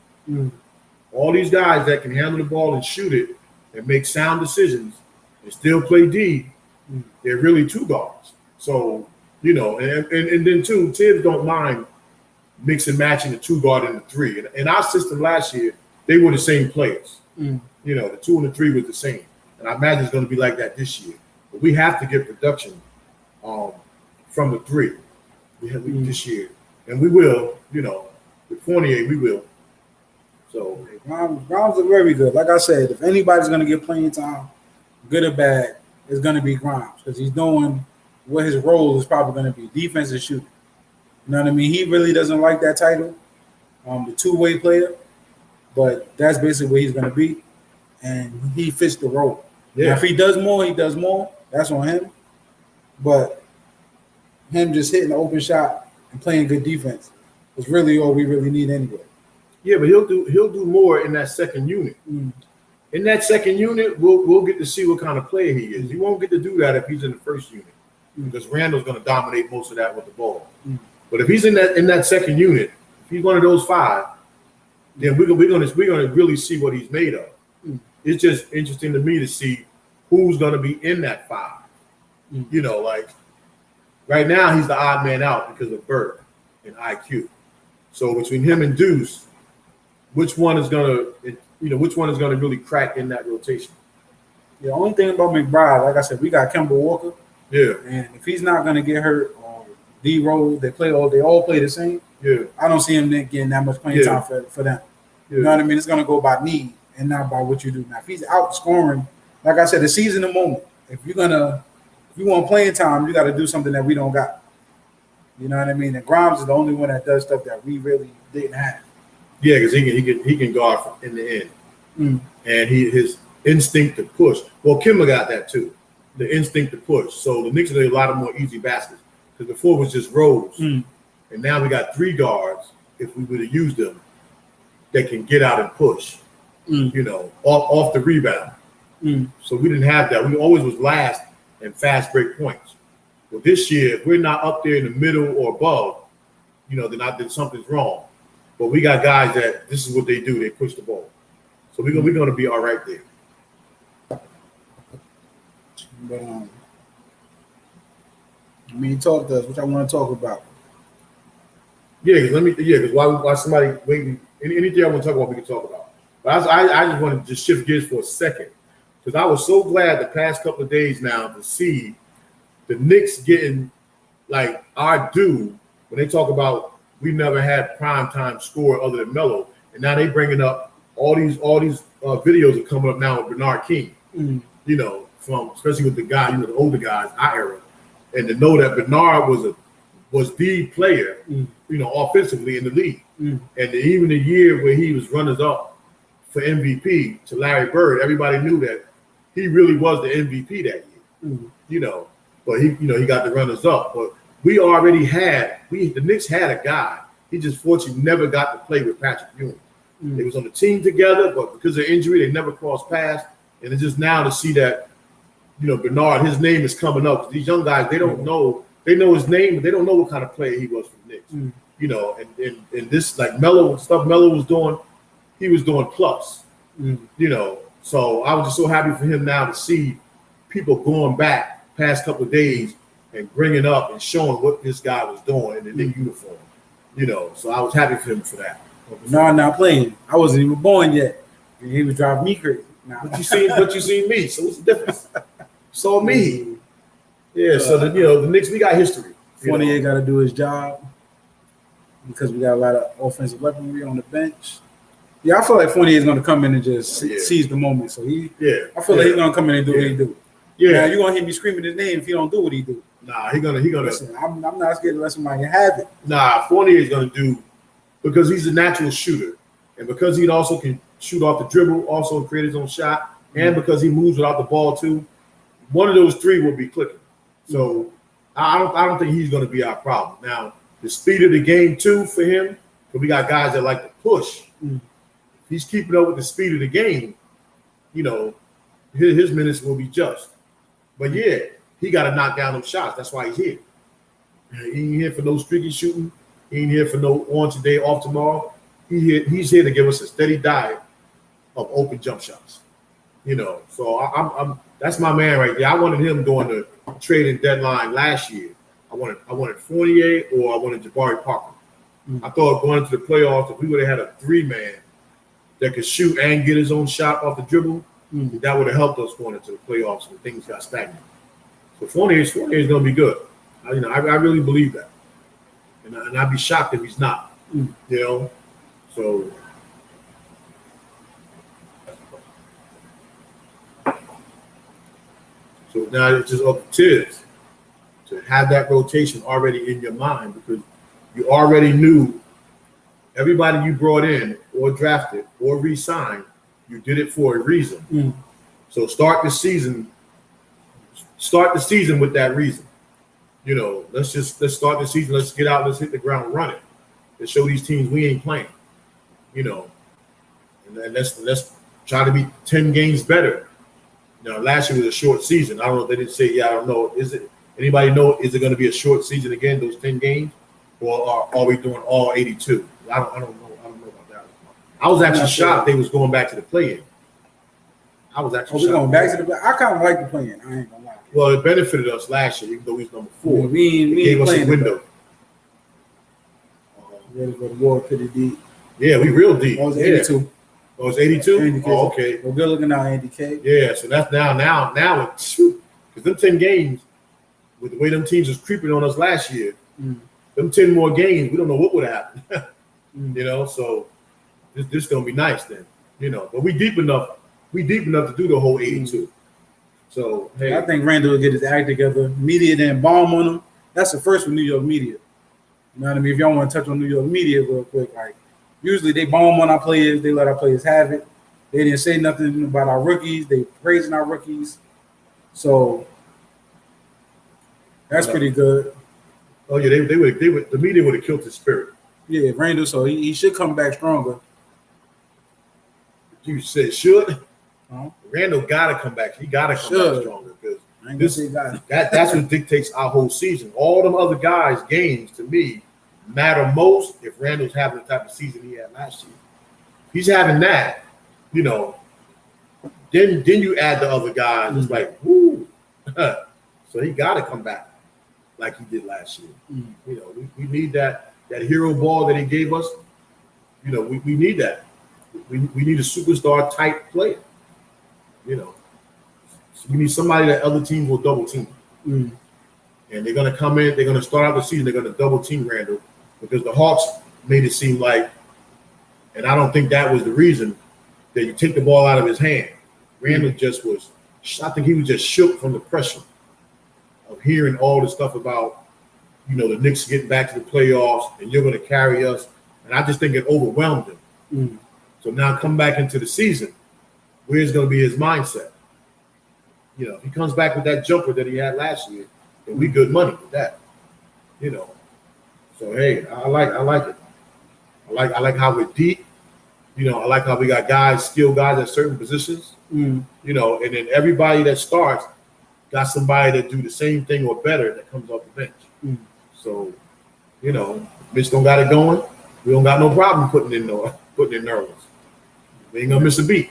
All these guys that can handle the ball and shoot it and make sound decisions and still play D, they're really 2 guards. So, you know, and then too, Tibbs don't mind mix and matching the 2 guard and the 3. And in our system last year, they were the same players. You know, the 2 and the 3 was the same. And I imagine it's going to be like that this year. But we have to get production from the 3 this year. And we will, you know, with Fournier, we will. So Grimes are very good. Like I said, if anybody's going to get playing time, good or bad, it's going to be Grimes because he's doing what his role is probably going to be, defense and shooting. You know what I mean? He really doesn't like that title, the 2-way player, but that's basically what he's going to be, and he fits the role. Yeah. Now, if he does more, he does more. That's on him. But him just hitting the open shot and playing good defense is really all we really need anyway. Yeah, but he'll do more in that second unit. In that second unit, we'll get to see what kind of player he is. He won't get to do that if he's in the first unit because Randall's going to dominate most of that with the ball. But if he's in that second unit, if he's one of those 5, then we're gonna really see what he's made of. It's just interesting to me to see who's going to be in that 5. You know, like right now he's the odd man out because of Bird and IQ. So between him and Deuce, which one is gonna really crack in that rotation? The only thing about McBride, like I said, we got Kemba Walker. Yeah. And if he's not gonna get hurt, D Rose, they all play the same. Yeah. I don't see him getting that much playing time for them. Yeah. You know what I mean? It's gonna go by need and not by what you do. Now, if he's out scoring, like I said, the season the moment. If you want playing time, you got to do something that we don't got. You know what I mean? And Grimes is the only one that does stuff that we really didn't have. Yeah, because he can guard in the end, and his instinct to push. Well, Kimba got that too, the instinct to push. So the Knicks are a lot of more easy baskets because before it was just Rose, and now we got 3 guards. If we would have used them, that can get out and push, you know, off the rebound. So we didn't have that. We always was last in fast break points. Well, this year if we're not up there in the middle or above, you know, then something's wrong. But we got guys that this is what they do. They push the ball. So we're going to be all right there. But, talk to us. What I want to talk about. Yeah, because why somebody waiting, anything I want to talk about, we can talk about. But I just want to just shift gears for a second because I was so glad the past couple of days now to see the Knicks getting like our due when they talk about we never had primetime score other than Melo, and now they bringing up all these videos are coming up now with Bernard King. You know, from especially with the guy, the older guys, our era, and to know that Bernard was the player, offensively in the league. And even the year where he was runners up for MVP to Larry Bird, everybody knew that he really was the MVP that year. But he got the runners up. But we already the Knicks had a guy. He just fortunately never got to play with Patrick Ewing. They was on the team together, but because of injury, they never crossed paths. And it's just now to see that, Bernard, his name is coming up. These young guys, they don't know. They know his name, but they don't know what kind of player he was for the Knicks. And this, like Melo was doing, he was doing plus. So I was just so happy for him now to see people going back past couple of days and bringing up and showing what this guy was doing in the Knicks uniform. So I was happy for him for that. No, not playing. I wasn't even born yet. And he was driving me crazy. Nah. But you seen me, so what's the difference? So me. Yeah, so the Knicks, we got history. Fournier got to do his job because we got a lot of offensive weaponry on the bench. Yeah, I feel like Fournier is going to come in and just seize the moment. So I feel like he's going to come in and do what he do. Yeah, now, you're going to hear me screaming his name if he don't do what he do. Nah, he gonna. Listen, I'm not scared to let somebody have it. Nah, Fournier is gonna do because he's a natural shooter, and because he also can shoot off the dribble, also create his own shot, and because he moves without the ball too. One of those three will be clicking. So I don't think he's gonna be our problem. Now the speed of the game too for him, because we got guys that like to push. If he's keeping up with the speed of the game, his minutes will be just. But yeah. He got to knock down them shots. That's why he's here. He ain't here for no streaky shooting. He ain't here for no on today, off tomorrow. He's here to give us a steady diet of open jump shots. So I'm that's my man right there. I wanted him during the trading deadline last year. I wanted Fournier or I wanted Jabari Parker. I thought going into the playoffs, if we would have had a 3-man that could shoot and get his own shot off the dribble, that would have helped us going into the playoffs when things got stagnant. So Fournier is going to be good. I really believe that, and I'd be shocked if he's not. So now it's just up to Tibbs to have that rotation already in your mind because you already knew everybody you brought in or drafted or re-signed. You did it for a reason. So start the season with that reason. Let's start the season. Let's get out. Let's hit the ground running. Let's show these teams we ain't playing. And let's try to be 10 games better. Last year was a short season. I don't know if they didn't say. I don't know. Anybody know? Is it going to be a short season again? Those 10 games, or are we doing all 82? I don't know. I don't know about that. I was actually shocked they was going back to the play-in. I was actually shocked. Going back to the. I kind of like the play-in. I ain't gonna lie. Well, it benefited us last year, even though we was number 4. We gave us a window. Ready for the war pretty deep. Yeah, we real deep. It was 82. Oh, it's 82? Oh, okay. Well, good looking now, Andy K. Yeah, so that's now because them 10 games, with the way them teams was creeping on us last year, them 10 more games, we don't know what would happen. So this gonna be nice then. But we deep enough to do the whole 82. So hey, I think Randall will get his act together. Media didn't bomb on him. That's the first with New York media. You know what I mean? If y'all want to touch on New York media real quick, like usually they bomb on our players, they let our players have it. They didn't say nothing about our rookies. They praising our rookies. So that's pretty good. Oh yeah, they would the media would have killed his spirit. Yeah, Randall. So he should come back stronger. You said should. Randall gotta come back. He gotta come back stronger because that's what dictates our whole season. All them other guys' games to me matter most if Randall's having the type of season he had last year. If he's having that, then you add the other guys. It's like, woo. So he gotta come back like he did last year. We need that hero ball that he gave us. We need that. We need a superstar type player. So we need somebody that other teams will double team. And they're going to come in, they're going to start out the season, they're going to double team Randall because the Hawks made it seem like, and I don't think that was the reason, that you take the ball out of his hand. Randall just was I think he was just shook from the pressure of hearing all the stuff about, the Knicks getting back to the playoffs and you're going to carry us. And I just think it overwhelmed him. Mm. So now come back into the season, where's going to be his mindset? If he comes back with that jumper that he had last year, then we good money with that. So hey, I like it. I like how we're deep. I like how we got skilled guys at certain positions. Mm. And then everybody that starts got somebody that do the same thing or better that comes off the bench. Mm. So, Mitch don't got it going. We don't got no problem putting in Nerlens. We ain't gonna miss a beat.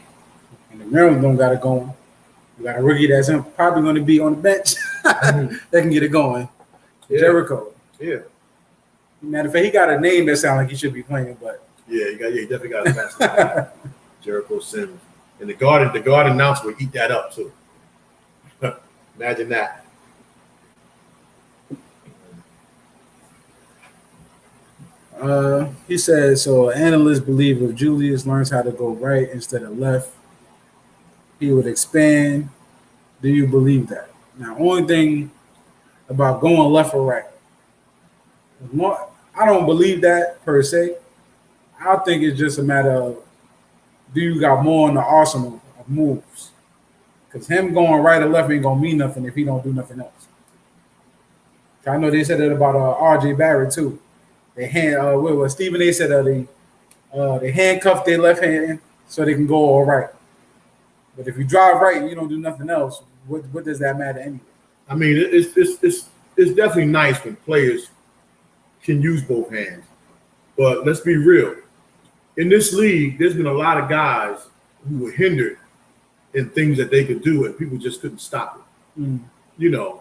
And the Maryland don't got it going. We got a rookie that's probably going to be on the bench that can get it going. Yeah. Jericho. Yeah. Matter of fact, he got a name that sounds like he should be playing, but he definitely got a pass. Jericho Sims. And the guard announcer would eat that up too. Imagine that. He said, so analysts believe if Julius learns how to go right instead of left, he would expand. Do you believe that? Now, only thing about going left or right, I don't believe that per se. I think it's just a matter of, do you got more in the arsenal of moves? Because him going right or left ain't going to mean nothing if he don't do nothing else. I know they said that about R.J. Barrett too. Stephen A. said they handcuff their left hand so they can go all right. But if you drive right and you don't do nothing else, what does that matter anyway? I mean, it's definitely nice when players can use both hands. But let's be real. In this league, there's been a lot of guys who were hindered in things that they could do and people just couldn't stop it. Mm.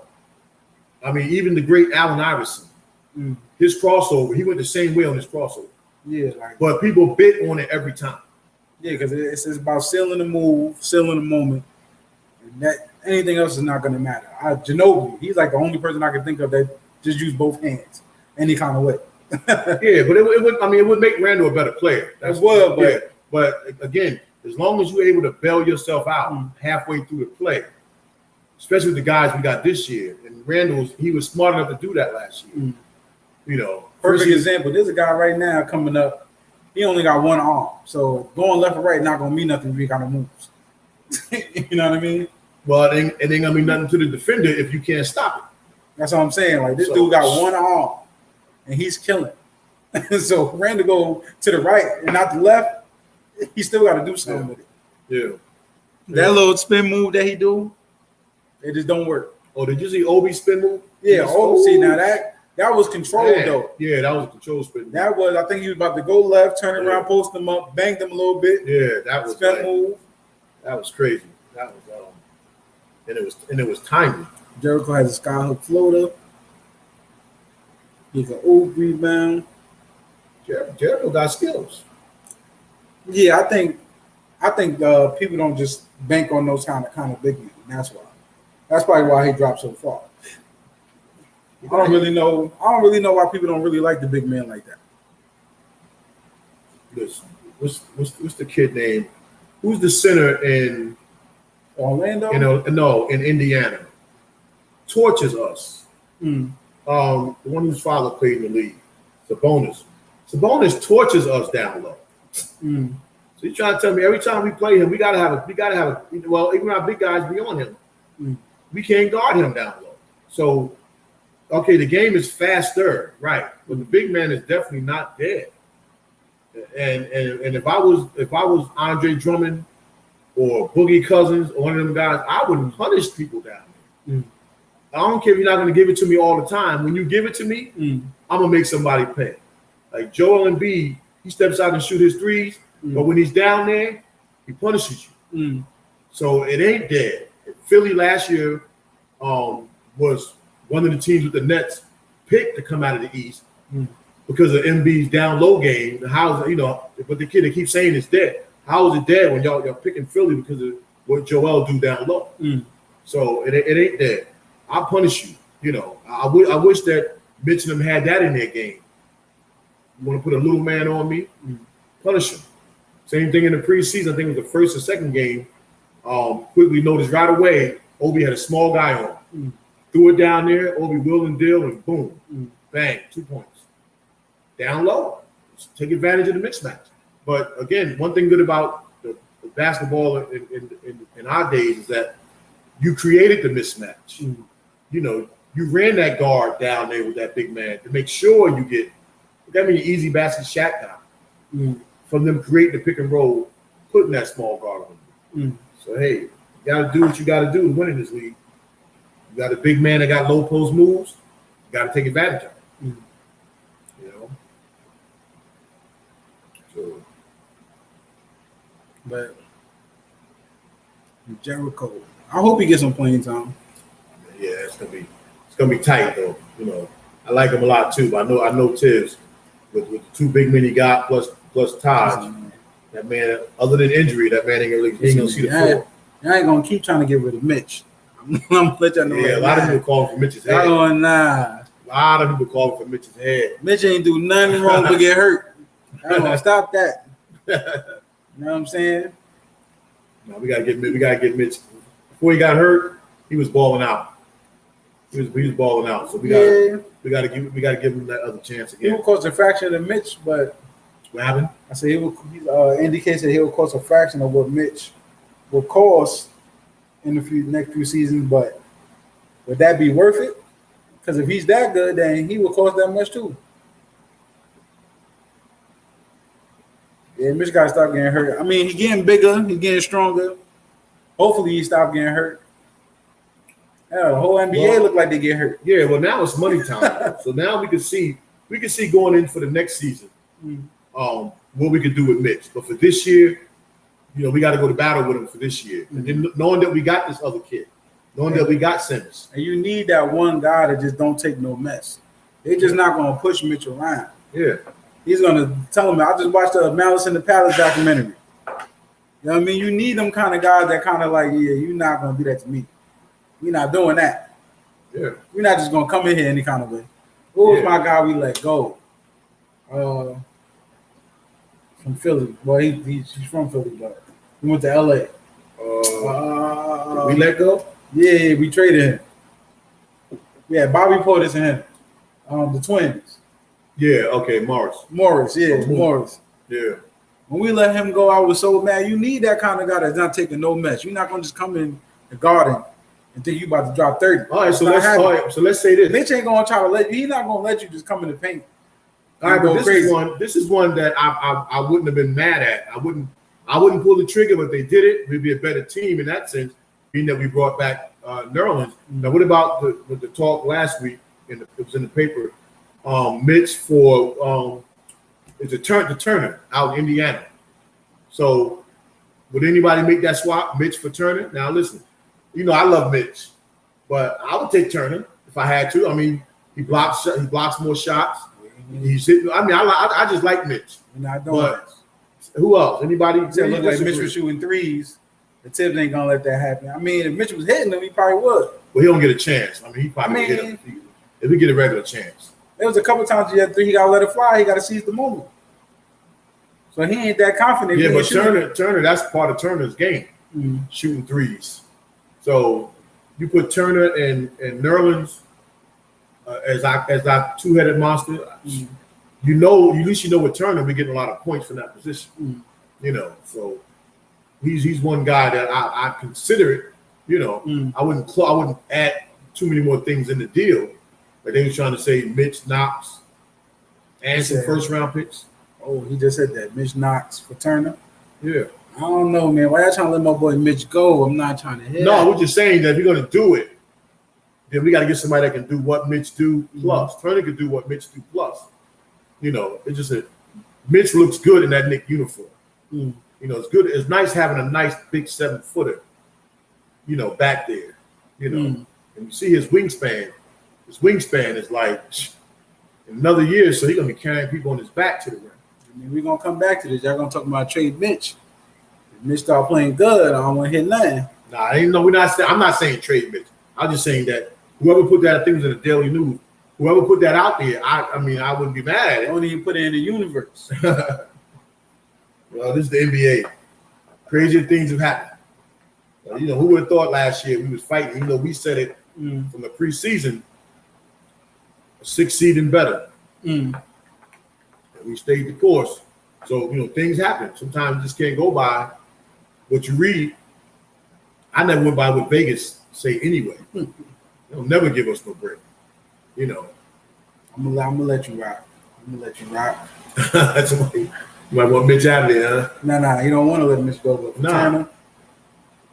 I mean, even the great Allen Iverson, his crossover, he went the same way on his crossover. Yeah. But people bit on it every time. Yeah, because it's about sealing the move, sealing the moment. And that anything else is not going to matter. Ginobili, he's like the only person I can think of that just use both hands any kind of way. Yeah, but it would make Randall a better player. But again, as long as you're able to bail yourself out halfway through the play, especially with the guys we got this year, and he was smart enough to do that last year. Perfect example. There's a guy right now coming up. He only got one arm, so going left or right not gonna mean nothing if he kind of moves. You know what I mean? Well, it ain't gonna mean nothing to the defender if you can't stop it. That's what I'm saying. Like this dude got one arm, and he's killing. So Randall go to the right and not the left. He still got to do something with it. Yeah. That little spin move that he do, it just don't work. Oh, did you see Obi's spin move? Yeah. See now that was controlled though. Yeah, that was a control spin. That was, I think he was about to go left, turn around, post them up, bang them a little bit. Yeah, that was spin move. That was crazy. That was and it was timely. Jericho has a skyhook floater. He can rebound. Jericho got skills. Yeah, I think people don't just bank on those kind of big men. That's why. That's probably why he dropped so far. I don't really know why people don't really like the big man like that. Listen, what's the kid name? Who's the center in Orlando? In Indiana. Torches us. Mm. The one whose father played in the league. Sabonis torches us down low. Mm. So you trying to tell me every time we play him, we gotta have a even our big guys be on him. Mm. We can't guard him down low. So okay, the game is faster, right? But the big man is definitely not there. And if I was Andre Drummond or Boogie Cousins or one of them guys, I would punish people down there. Mm. I don't care if you're not going to give it to me all the time. When you give it to me, I'm going to make somebody pay. Like Joel Embiid, he steps out and shoot his threes, but when he's down there, he punishes you. So it ain't there. Philly last year was one of the teams with the Nets picked to come out of the East because of Embiid's down low game. How's but the kid that keeps saying it's dead. How is it dead when y'all picking Philly because of what Joel do down low? So it ain't there. I'll punish you. I wish that Mitch and them had that in their game. You want to put a little man on me, punish him. Same thing in the preseason. I think it was the first or second game. quickly noticed right away, Obi had a small guy on. Threw it down there, Obi will and deal, and boom, bang, 2 points. Down low. Just take advantage of the mismatch. But again, one thing good about the basketball in our days is that you created the mismatch. You know, you ran that guard down there with that big man to make sure you get that many easy basket shot down from them creating the pick and roll, putting that small guard on you. So hey, you got to do what you got to do to win in this league. You got a big man that got low post moves. You got to take advantage of it. You know. So, but Jericho, I hope he gets some playing time. Yeah, it's gonna be tight though. You know, I like him a lot too. But I know Tibbs with the 2 big men he got plus Taj. That man, other than injury, that man ain't gonna see the floor. I ain't gonna keep trying to get rid of Mitch. I'm gonna let y'all know. Yeah, a lot of people calling for Mitch's head. Oh nah. A lot of people calling for Mitch's head. Mitch ain't do nothing wrong but get hurt. I'm gonna stop that. You know what I'm saying? No, we gotta get Mitch. Before he got hurt, he was balling out. He was balling out. So we gotta give him that other chance again. He will cost a fraction of Mitch, but what happened? I said he indicates that he will cost a fraction of what Mitch will cost in the next few seasons. But would that be worth it? Because if he's that good, then he will cost that much too. Yeah, Mitch got to stop getting hurt. I mean, he's getting bigger, he's getting stronger. Hopefully, he stop getting hurt. Yeah, the whole NBA look like they get hurt. Yeah, well now it's money time. So now we can see going in for the next season, what we can do with Mitch. But for this year, you know, we got to go to battle with him for this year. And then knowing that we got this other kid, knowing that we got Simmons. And you need that one guy that just don't take no mess. They're just not going to push Mitch around. Yeah. He's going to tell him, I just watched the Malice in the Palace documentary. You know what I mean? You need them kind of guys that kind of like, yeah, you're not going to do that to me. We're not doing that. Yeah. We're not just going to come in here any kind of way. Who was my guy we let go? From Philly. Well, he's from Philly, but he went to L.A. We let go? Yeah, we traded him. Yeah, Bobby Portis and him. The twins. Yeah, okay, Morris. Morris. Yeah. When we let him go, I was so mad. You need that kind of guy that's not taking no mess. You're not going to just come in the garden and think you about to drop 30. All right, so let's say this. Mitch ain't going to try to he's not going to let you just come in the paint. All right, but this is one that I wouldn't have been mad at. I wouldn't pull the trigger, but they did it. We'd be a better team in that sense, being that we brought back Nerlens. Now, what about the talk last week? It was in the paper. Mitch for it's a Turner out in Indiana. So, would anybody make that swap, Mitch for Turner? Now, listen, you know I love Mitch, but I would take Turner if I had to. I mean, he blocks more shots. He's hitting. I mean, I just like Mitch. But who else? Anybody? It look like Mitch was shooting threes. The Tibbs ain't gonna let that happen. I mean, if Mitch was hitting them, he probably would. Well, he don't get a chance. I mean, he probably would hit him if he get a regular chance. There was a couple times he had three. He gotta let it fly. He gotta seize the moment. So he ain't that confident. Yeah, but Turner, that's part of Turner's game, shooting threes. So you put Turner and Nerlens as our two-headed monster. You know, at least you know with Turner, we're getting a lot of points from that position. You know, so he's one guy that I consider it. You know, I wouldn't add too many more things in the deal. But they were trying to say Mitch Knox and some first-round picks. Oh, he just said that. Mitch Knox for Turner? Yeah. I don't know, man. Why y'all trying to let my boy Mitch go? I'm not trying to hit. No, we're just saying that if you're going to do it, then we got to get somebody that can do what Mitch do plus. Turner can do what Mitch do plus. You know, it's just Mitch looks good in that Knicks uniform. You know, it's good. It's nice having a nice big 7-footer, you know, back there. You know, and you see his wingspan. His wingspan is like in another year, so he's gonna be carrying people on his back to the rim. I mean, we're gonna come back to this. Y'all gonna talk about trade Mitch. If Mitch start playing good, I don't want to hit nothing. Nah, I'm not saying trade Mitch. I'm just saying that whoever put that, I think it was in the Daily News. Whoever put that out there, I mean, I wouldn't be mad at it. Don't even put it in the universe. Well, this is the NBA. Crazier things have happened. Who would have thought last year we was fighting? Even though we said it from the preseason, a 6 seed and better. And we stayed the course. So, things happen. Sometimes you just can't go by what you read. I never went by what Vegas say anyway. They'll never give us no break. I'm gonna let you rock. That's why you might want Mitch out of there, huh? Nah. You don't want to let Mitch go, but Turner,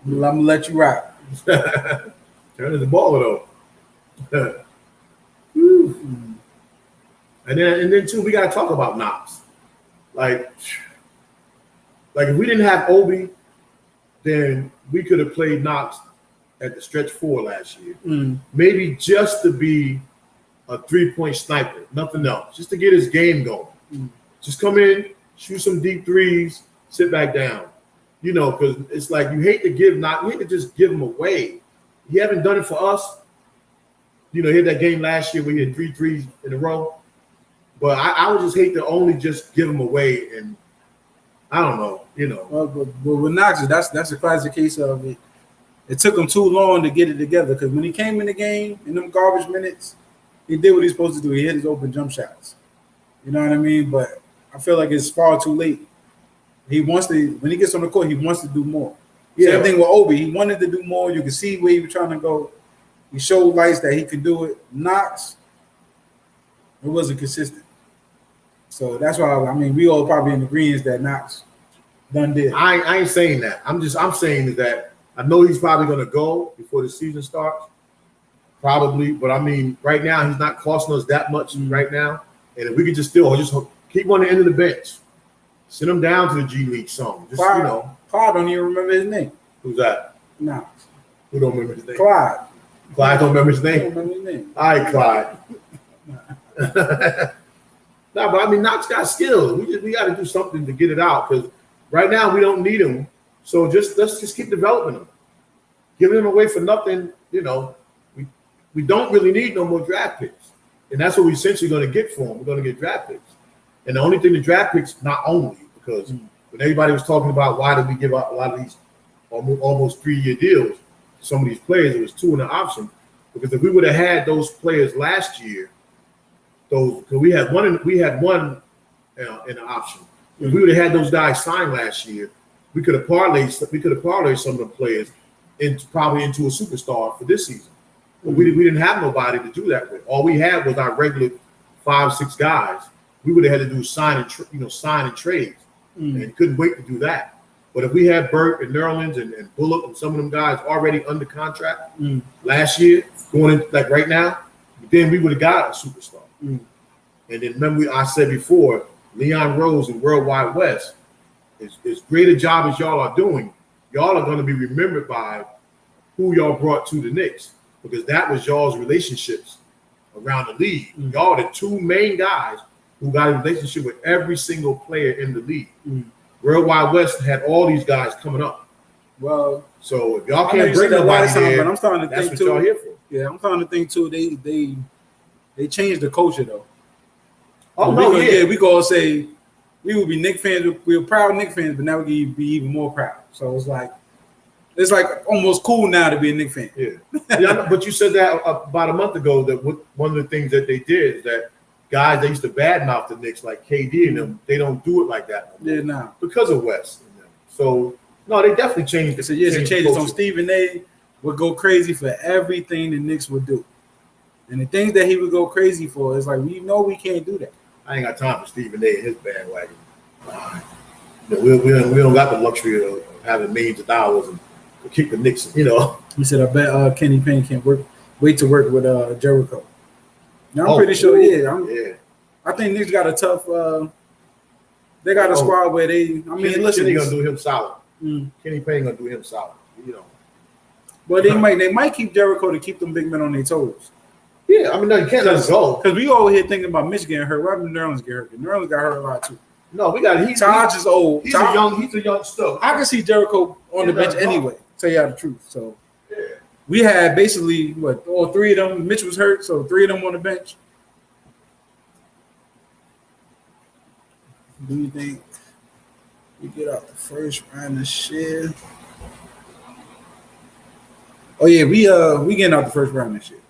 I'm gonna let you rock. Turner's the baller though. And then too, we gotta talk about Knox. Like if we didn't have Obi, then we could have played Knox at the stretch 4 last year. Maybe just to be a 3-point sniper, nothing else, just to get his game going. Just come in, shoot some deep threes, sit back down. Because it's like you hate to just give him away. He haven't done it for us. He had that game last year where he had 3 threes in a row. But I would just hate to only just give him away, and I don't know, Well, but with Knox, that's a classic case of it. It took him too long to get it together because when he came in the game in them garbage minutes, he did what he's supposed to do. He hit his open jump shots. You know what I mean? But I feel like it's far too late. When he gets on the court, he wants to do more. Yeah. Same thing with Obi. He wanted to do more. You can see where he was trying to go. He showed lights that he could do it. Knox, it wasn't consistent. So that's why we all probably in agreement that Knox done did. I ain't saying that. I'm saying that I know he's probably gonna go before the season starts. Probably, but right now he's not costing us that much right now. And if we could just keep him on the end of the bench. Send him down to the G League some. Just Clyde don't even remember his name. Who's that? Knox. Who don't remember his name? Clyde. Clyde don't remember his name? Don't remember his name. All right, Clyde. No, but Knox got skill. We got to do something to get it out because right now we don't need him. So let's just keep developing him, giving him away for nothing. We don't really need no more draft picks, and that's what we're essentially going to get for him. We're going to get draft picks, and the only thing the draft picks not only because when everybody was talking about why did we give up a lot of these almost 3-year deals to some of these players, it was 2 in the option because if we would have had those players last year. Because we had one in the option. If we would have had those guys signed last year, we could have parlayed some of the players probably into a superstar for this season. But we didn't have nobody to do that with. All we had was our regular 5-6 guys. We would have had to do sign and trades, and couldn't wait to do that. But if we had Burt and Nerlens and Bullock and some of them guys already under contract last year, going in like right now, then we would have got a superstar. And then remember, I said before, Leon Rose and Worldwide West, as great a job as y'all are doing, y'all are going to be remembered by who y'all brought to the Knicks because that was y'all's relationships around the league. Y'all are the 2 main guys who got a relationship with every single player in the league. Worldwide West had all these guys coming up. Well, so if y'all can't bring nobody there, but I'm starting to that's think what y'all too. here for. Yeah, I'm starting to think too. They changed the culture though. Oh no, we gonna say we would be Knicks fans. We were proud Knicks fans, but now we can be even more proud. So it's like almost cool now to be a Knicks fan. Yeah, but you said that about a month ago. That one of the things that they did is that guys they used to badmouth the Knicks like KD and them. They don't do it like that no more. Now because of West. So no, they definitely changed. It's a change. So Stephen A. would go crazy for everything the Knicks would do. And the things that he would go crazy for is like, we know we can't do that. I ain't got time for Stephen A. and his bandwagon. We don't got the luxury of having millions of dollars and kick the Knicks, He said, I bet Kenny Payne can't wait to work with Jericho. Now, I'm pretty sure, I think Knicks got a tough they got a squad where listen. Kenny gonna do him solid. Kenny Payne gonna do him solid, But they might keep Jericho to keep them big men on their toes. Yeah, no, you can't let him go. Because we over here thinking about Mitch getting hurt. Why did Nerlens get hurt? Nerlens got hurt a lot too. No, Taj is old. He's a young stuff. I can see Jericho on the bench anyway. Tell you the truth. So we had basically all 3 of them. Mitch was hurt, so 3 of them on the bench. Do you think we get out the first round of shit? Oh yeah, we getting out the first round this year.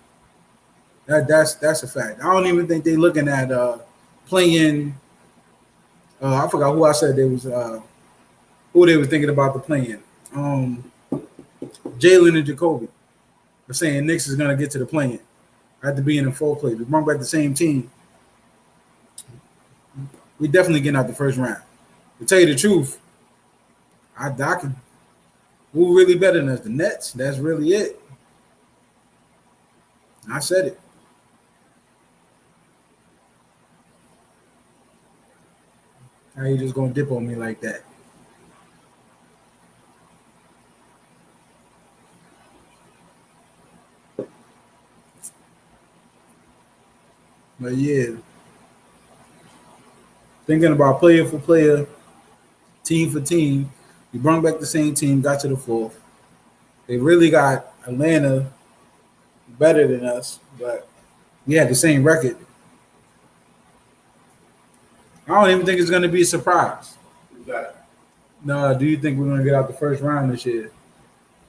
That's a fact. I don't even think they looking at playing. I forgot who I said they was who they were thinking about the playing. Jalen and Jacoby are saying Knicks is gonna get to the playing after being in fourth place. We brought back the same team. We definitely getting out the first round. To tell you the truth, I can. Who really better than us? The Nets. That's really it. I said it. How you just gonna dip on me like that? But yeah, thinking about player for player, team for team, we brought back the same team, got to the fourth. They really got Atlanta better than us, but we had the same record. I don't even think it's going to be a surprise. Exactly. No, do you think we're going to get out the first round this year?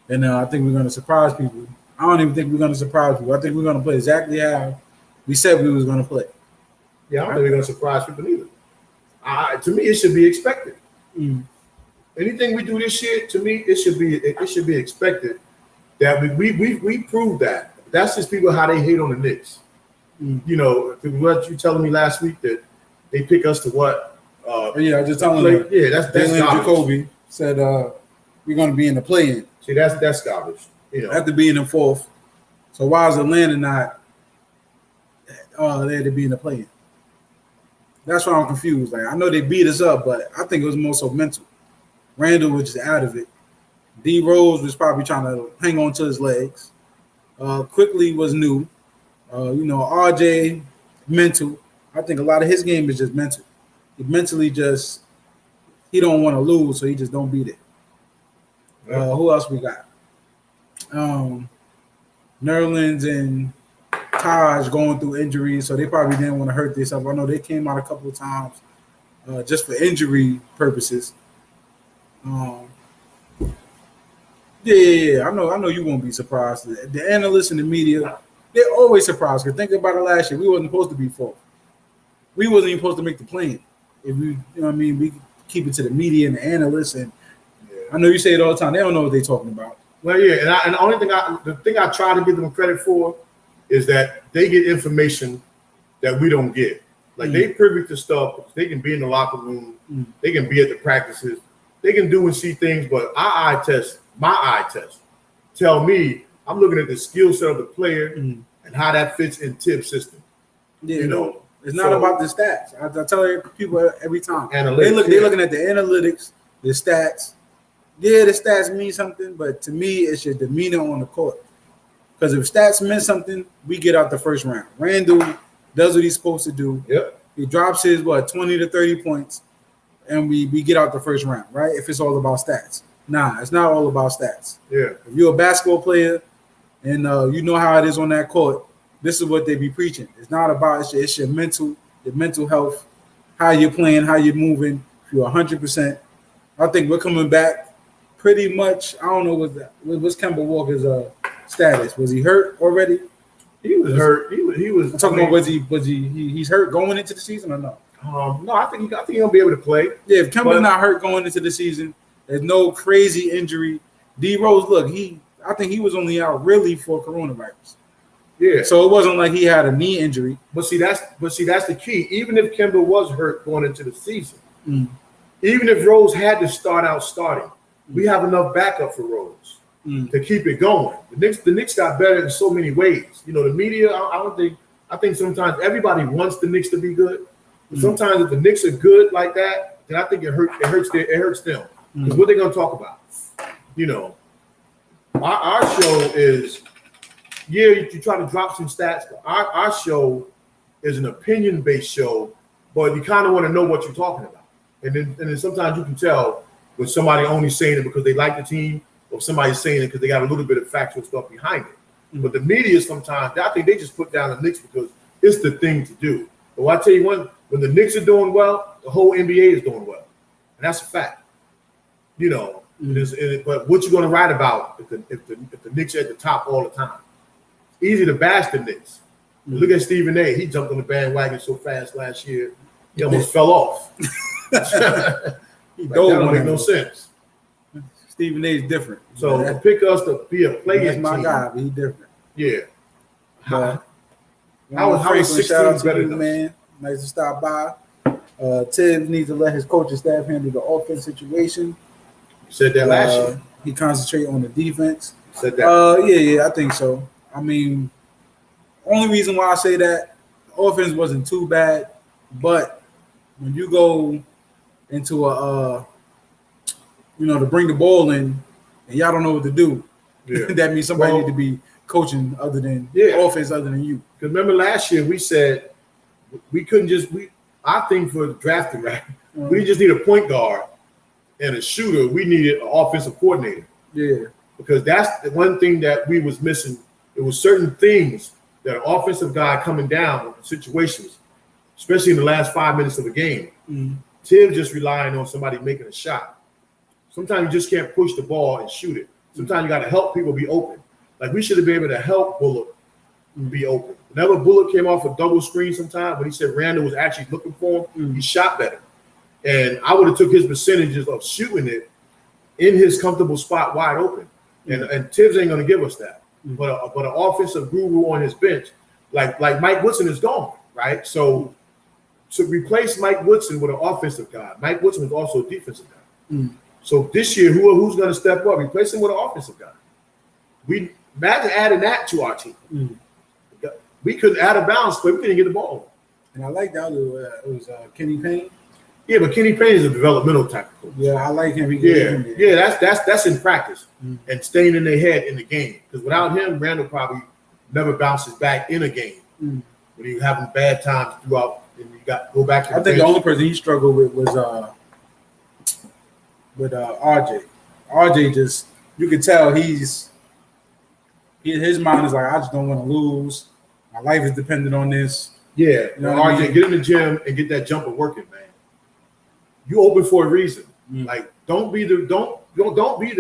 And I think we're going to surprise people. I don't even think we're going to surprise people. I think we're going to play exactly how we said we was going to play. Yeah, I don't think we're going to surprise people either. To me, it should be expected. Anything we do this year, to me, it should be expected that we proved that. That's just people how they hate on the Knicks. You know, what you telling me last week that they pick us to what? Yeah, I just telling you. Yeah, that's Jacoby said we're going to be in the play-in. See, that's garbage. You know, after being in fourth. So why is Atlanta not there to be in the play-in? That's why I'm confused. Like I know they beat us up, but I think it was more so mental. Randall was just out of it. D Rose was probably trying to hang on to his legs. Quickly was new. RJ mental. I think a lot of his game is just mental. He mentally he don't want to lose, so he just don't beat it. Who else we got? Nerlens and Taj going through injuries, so they probably didn't want to hurt themselves. I know they came out a couple of times just for injury purposes. Yeah. I know you won't be surprised. The analysts and the media, they're always surprised. Because think about it last year, we wasn't supposed to be fourth. We wasn't even supposed to make the play-in. If we keep it to the media and the analysts. And I know you say it all the time. They don't know what they're talking about. Well, yeah, and the thing I try to give them credit for is that they get information that we don't get. Like they privy to stuff. They can be in the locker room. They can be at the practices. They can do and see things, but my eye test, tell me I'm looking at the skill set of the player and how that fits in Tibbs' system. Yeah, it's not about the stats. I tell people every time. They're Analytics, looking at the analytics, the stats. Yeah, the stats mean something, but to me, it's your demeanor on the court. Because if stats meant something, we get out the first round. Randall does what he's supposed to do. Yep. He drops his 20 to 30 points, and we get out the first round, right? If it's all about stats. Nah, it's not all about stats. Yeah. If you're a basketball player and you know how it is on that court, this is what they be preaching. It's not about it's your mental health, how you're playing, how you're moving. If you're 100%, I think we're coming back pretty much. I don't know what's Kemba Walker's status. Was he hurt already? He was hurt. He was. I'm talking about he's hurt going into the season or no? No, I think he'll be able to play. Yeah, if Kemba's not hurt going into the season, there's no crazy injury. D Rose, look, I think he was only out really for coronavirus. Yeah. So it wasn't like he had a knee injury. But see, that's the key. Even if Kemba was hurt going into the season, even if Rose had to start out starting, we have enough backup for Rose to keep it going. The Knicks got better in so many ways. You know, the media. I think sometimes everybody wants the Knicks to be good. But sometimes if the Knicks are good like that, then I think it hurts them. Because what they're going to talk about. You know, our show is. Yeah, you try to drop some stats, but our show is an opinion-based show, but you kind of want to know what you're talking about. And then sometimes you can tell when somebody only saying it because they like the team or somebody's saying it because they got a little bit of factual stuff behind it. But the media sometimes, I think they just put down the Knicks because it's the thing to do. But I tell you when the Knicks are doing well, the whole NBA is doing well. And that's a fact. You know, But what you going to write about if the Knicks are at the top all the time? Easy to bash the Knicks. Look at Stephen A. He jumped on the bandwagon so fast last year, he almost fell off. That don't make no sense. Stephen A. is different. So to pick us to be a player, that's my guy. But he's different. Yeah. How is 16 better than man? Nice to stop by. Tibbs needs to let his coaching staff handle the offense situation. You said that last year. He concentrate on the defense. You said that. Yeah, I think so. I mean, only reason why I say that, the offense wasn't too bad, but when you go into to bring the ball in, and y'all don't know what to do, that means somebody need to be coaching other than offense, other than you. Because remember last year we said we couldn't just I think for drafting, right? We just need a point guard and a shooter. We needed an offensive coordinator. Yeah. Because that's the one thing that we was missing. It was certain things that an offensive guy coming down in situations, especially in the last 5 minutes of a game. Tibbs just relying on somebody making a shot. Sometimes you just can't push the ball and shoot it. Sometimes you got to help people be open. Like we should have been able to help Bullock be open. Whenever Bullock came off a double screen sometime, when he said Randall was actually looking for him, he shot better. And I would have took his percentages of shooting it in his comfortable spot wide open. And Tibbs ain't going to give us that. But an offensive guru on his bench, like Mike Woodson is gone, right? So to replace Mike Woodson with an offensive guy, Mike Woodson was also a defensive guy. So this year, who's going to step up? Replace him with an offensive guy. We imagine adding that to our team. We couldn't add a balance, but we couldn't get the ball. And I like that. It was Kenny Payne. Yeah, but Kenny Payne is a developmental type of coach. Yeah, I like him. That's in practice and staying in their head in the game. Because without him, Randall probably never bounces back in a game when you're having bad times throughout and you got to go back to the I think the only person he struggled with was RJ. RJ just, you could tell his mind is like, I just don't want to lose. My life is dependent on this. Yeah, you know RJ, get in the gym and get that jumper working, man. You open for a reason. Like, don't be the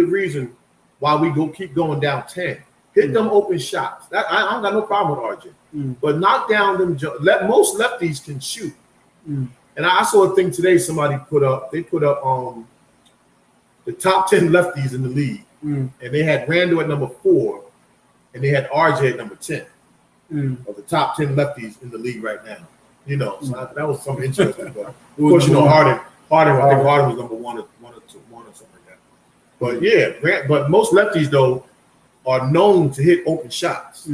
reason why we keep going down 10. Hit them open shots. I don't got no problem with RJ. But knock down them. Most lefties can shoot. And I saw a thing today. Somebody put up. They put up the top 10 lefties in the league, and they had Randall at number 4, and they had RJ at number 10 of the top 10 lefties in the league right now. You know, so that was something interesting. But of course, you know, Harden. I think Harden was number 1 or 2, 1 or something like that. But yeah, but most lefties though are known to hit open shots.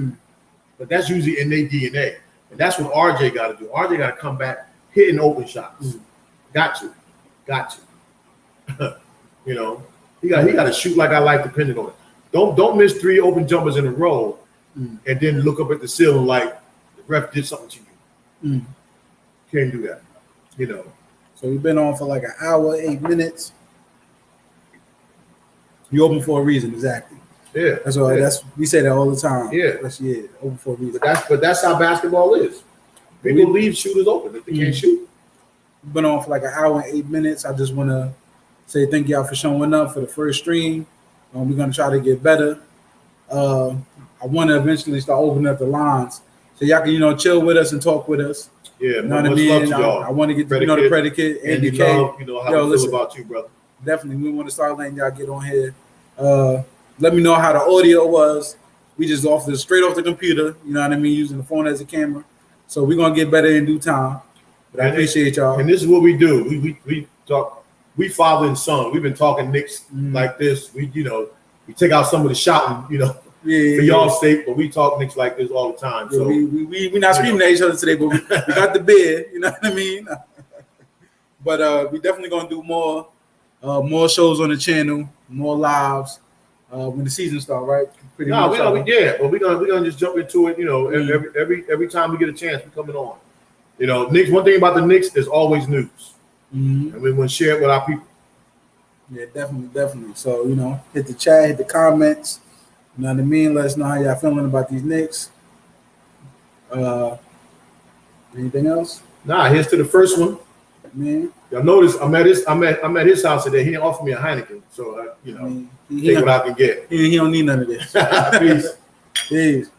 But that's usually in their DNA, and that's what RJ got to do. RJ got to come back hitting open shots. Got to. You know, he got to shoot like our life depended on it. Don't miss 3 open jumpers in a row, and then look up at the ceiling like the ref did something to you. Can't do that. You know. So we've been on for like an hour, 8 minutes. You open for a reason, exactly. Yeah. That's all. Yeah. We say that all the time. Yeah. Open for a reason. But that's how basketball is. People leave shooters open if they can't shoot. We've been on for like an hour and 8 minutes. I just want to say thank y'all for showing up for the first stream. We're gonna try to get better. I want to eventually start opening up the lines so y'all can chill with us and talk with us. Yeah, you know what I mean. I want to get to the predicate and the K. How I feel about you, brother. Definitely, we want to start letting y'all get on here. Let me know how the audio was. We just straight off the computer. You know what I mean, using the phone as a camera. So we're gonna get better in due time. But I appreciate y'all. And this is what we do. We talk. We father and son. We've been talking Knicks like this. We take out some of the shouting, for y'all's sake, but we talk Knicks like this all the time. So we not screaming at each other today, but we got the bid. You know what I mean? But we definitely gonna do more shows on the channel, more lives when the season starts, right? We're gonna just jump into it. Every time we get a chance, we're coming on. Knicks. One thing about the Knicks, there's always news. And we want to share it with our people. Yeah, definitely. So, hit the chat, hit the comments. You know what I mean? Let us know how y'all feeling about these Knicks. Anything else? Nah, here's to the first one. man. Y'all notice I'm at his house today. He didn't offer me a Heineken, so you know, take what I can get. He don't need none of this. Peace. Peace.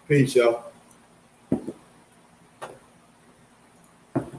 Peace, y'all.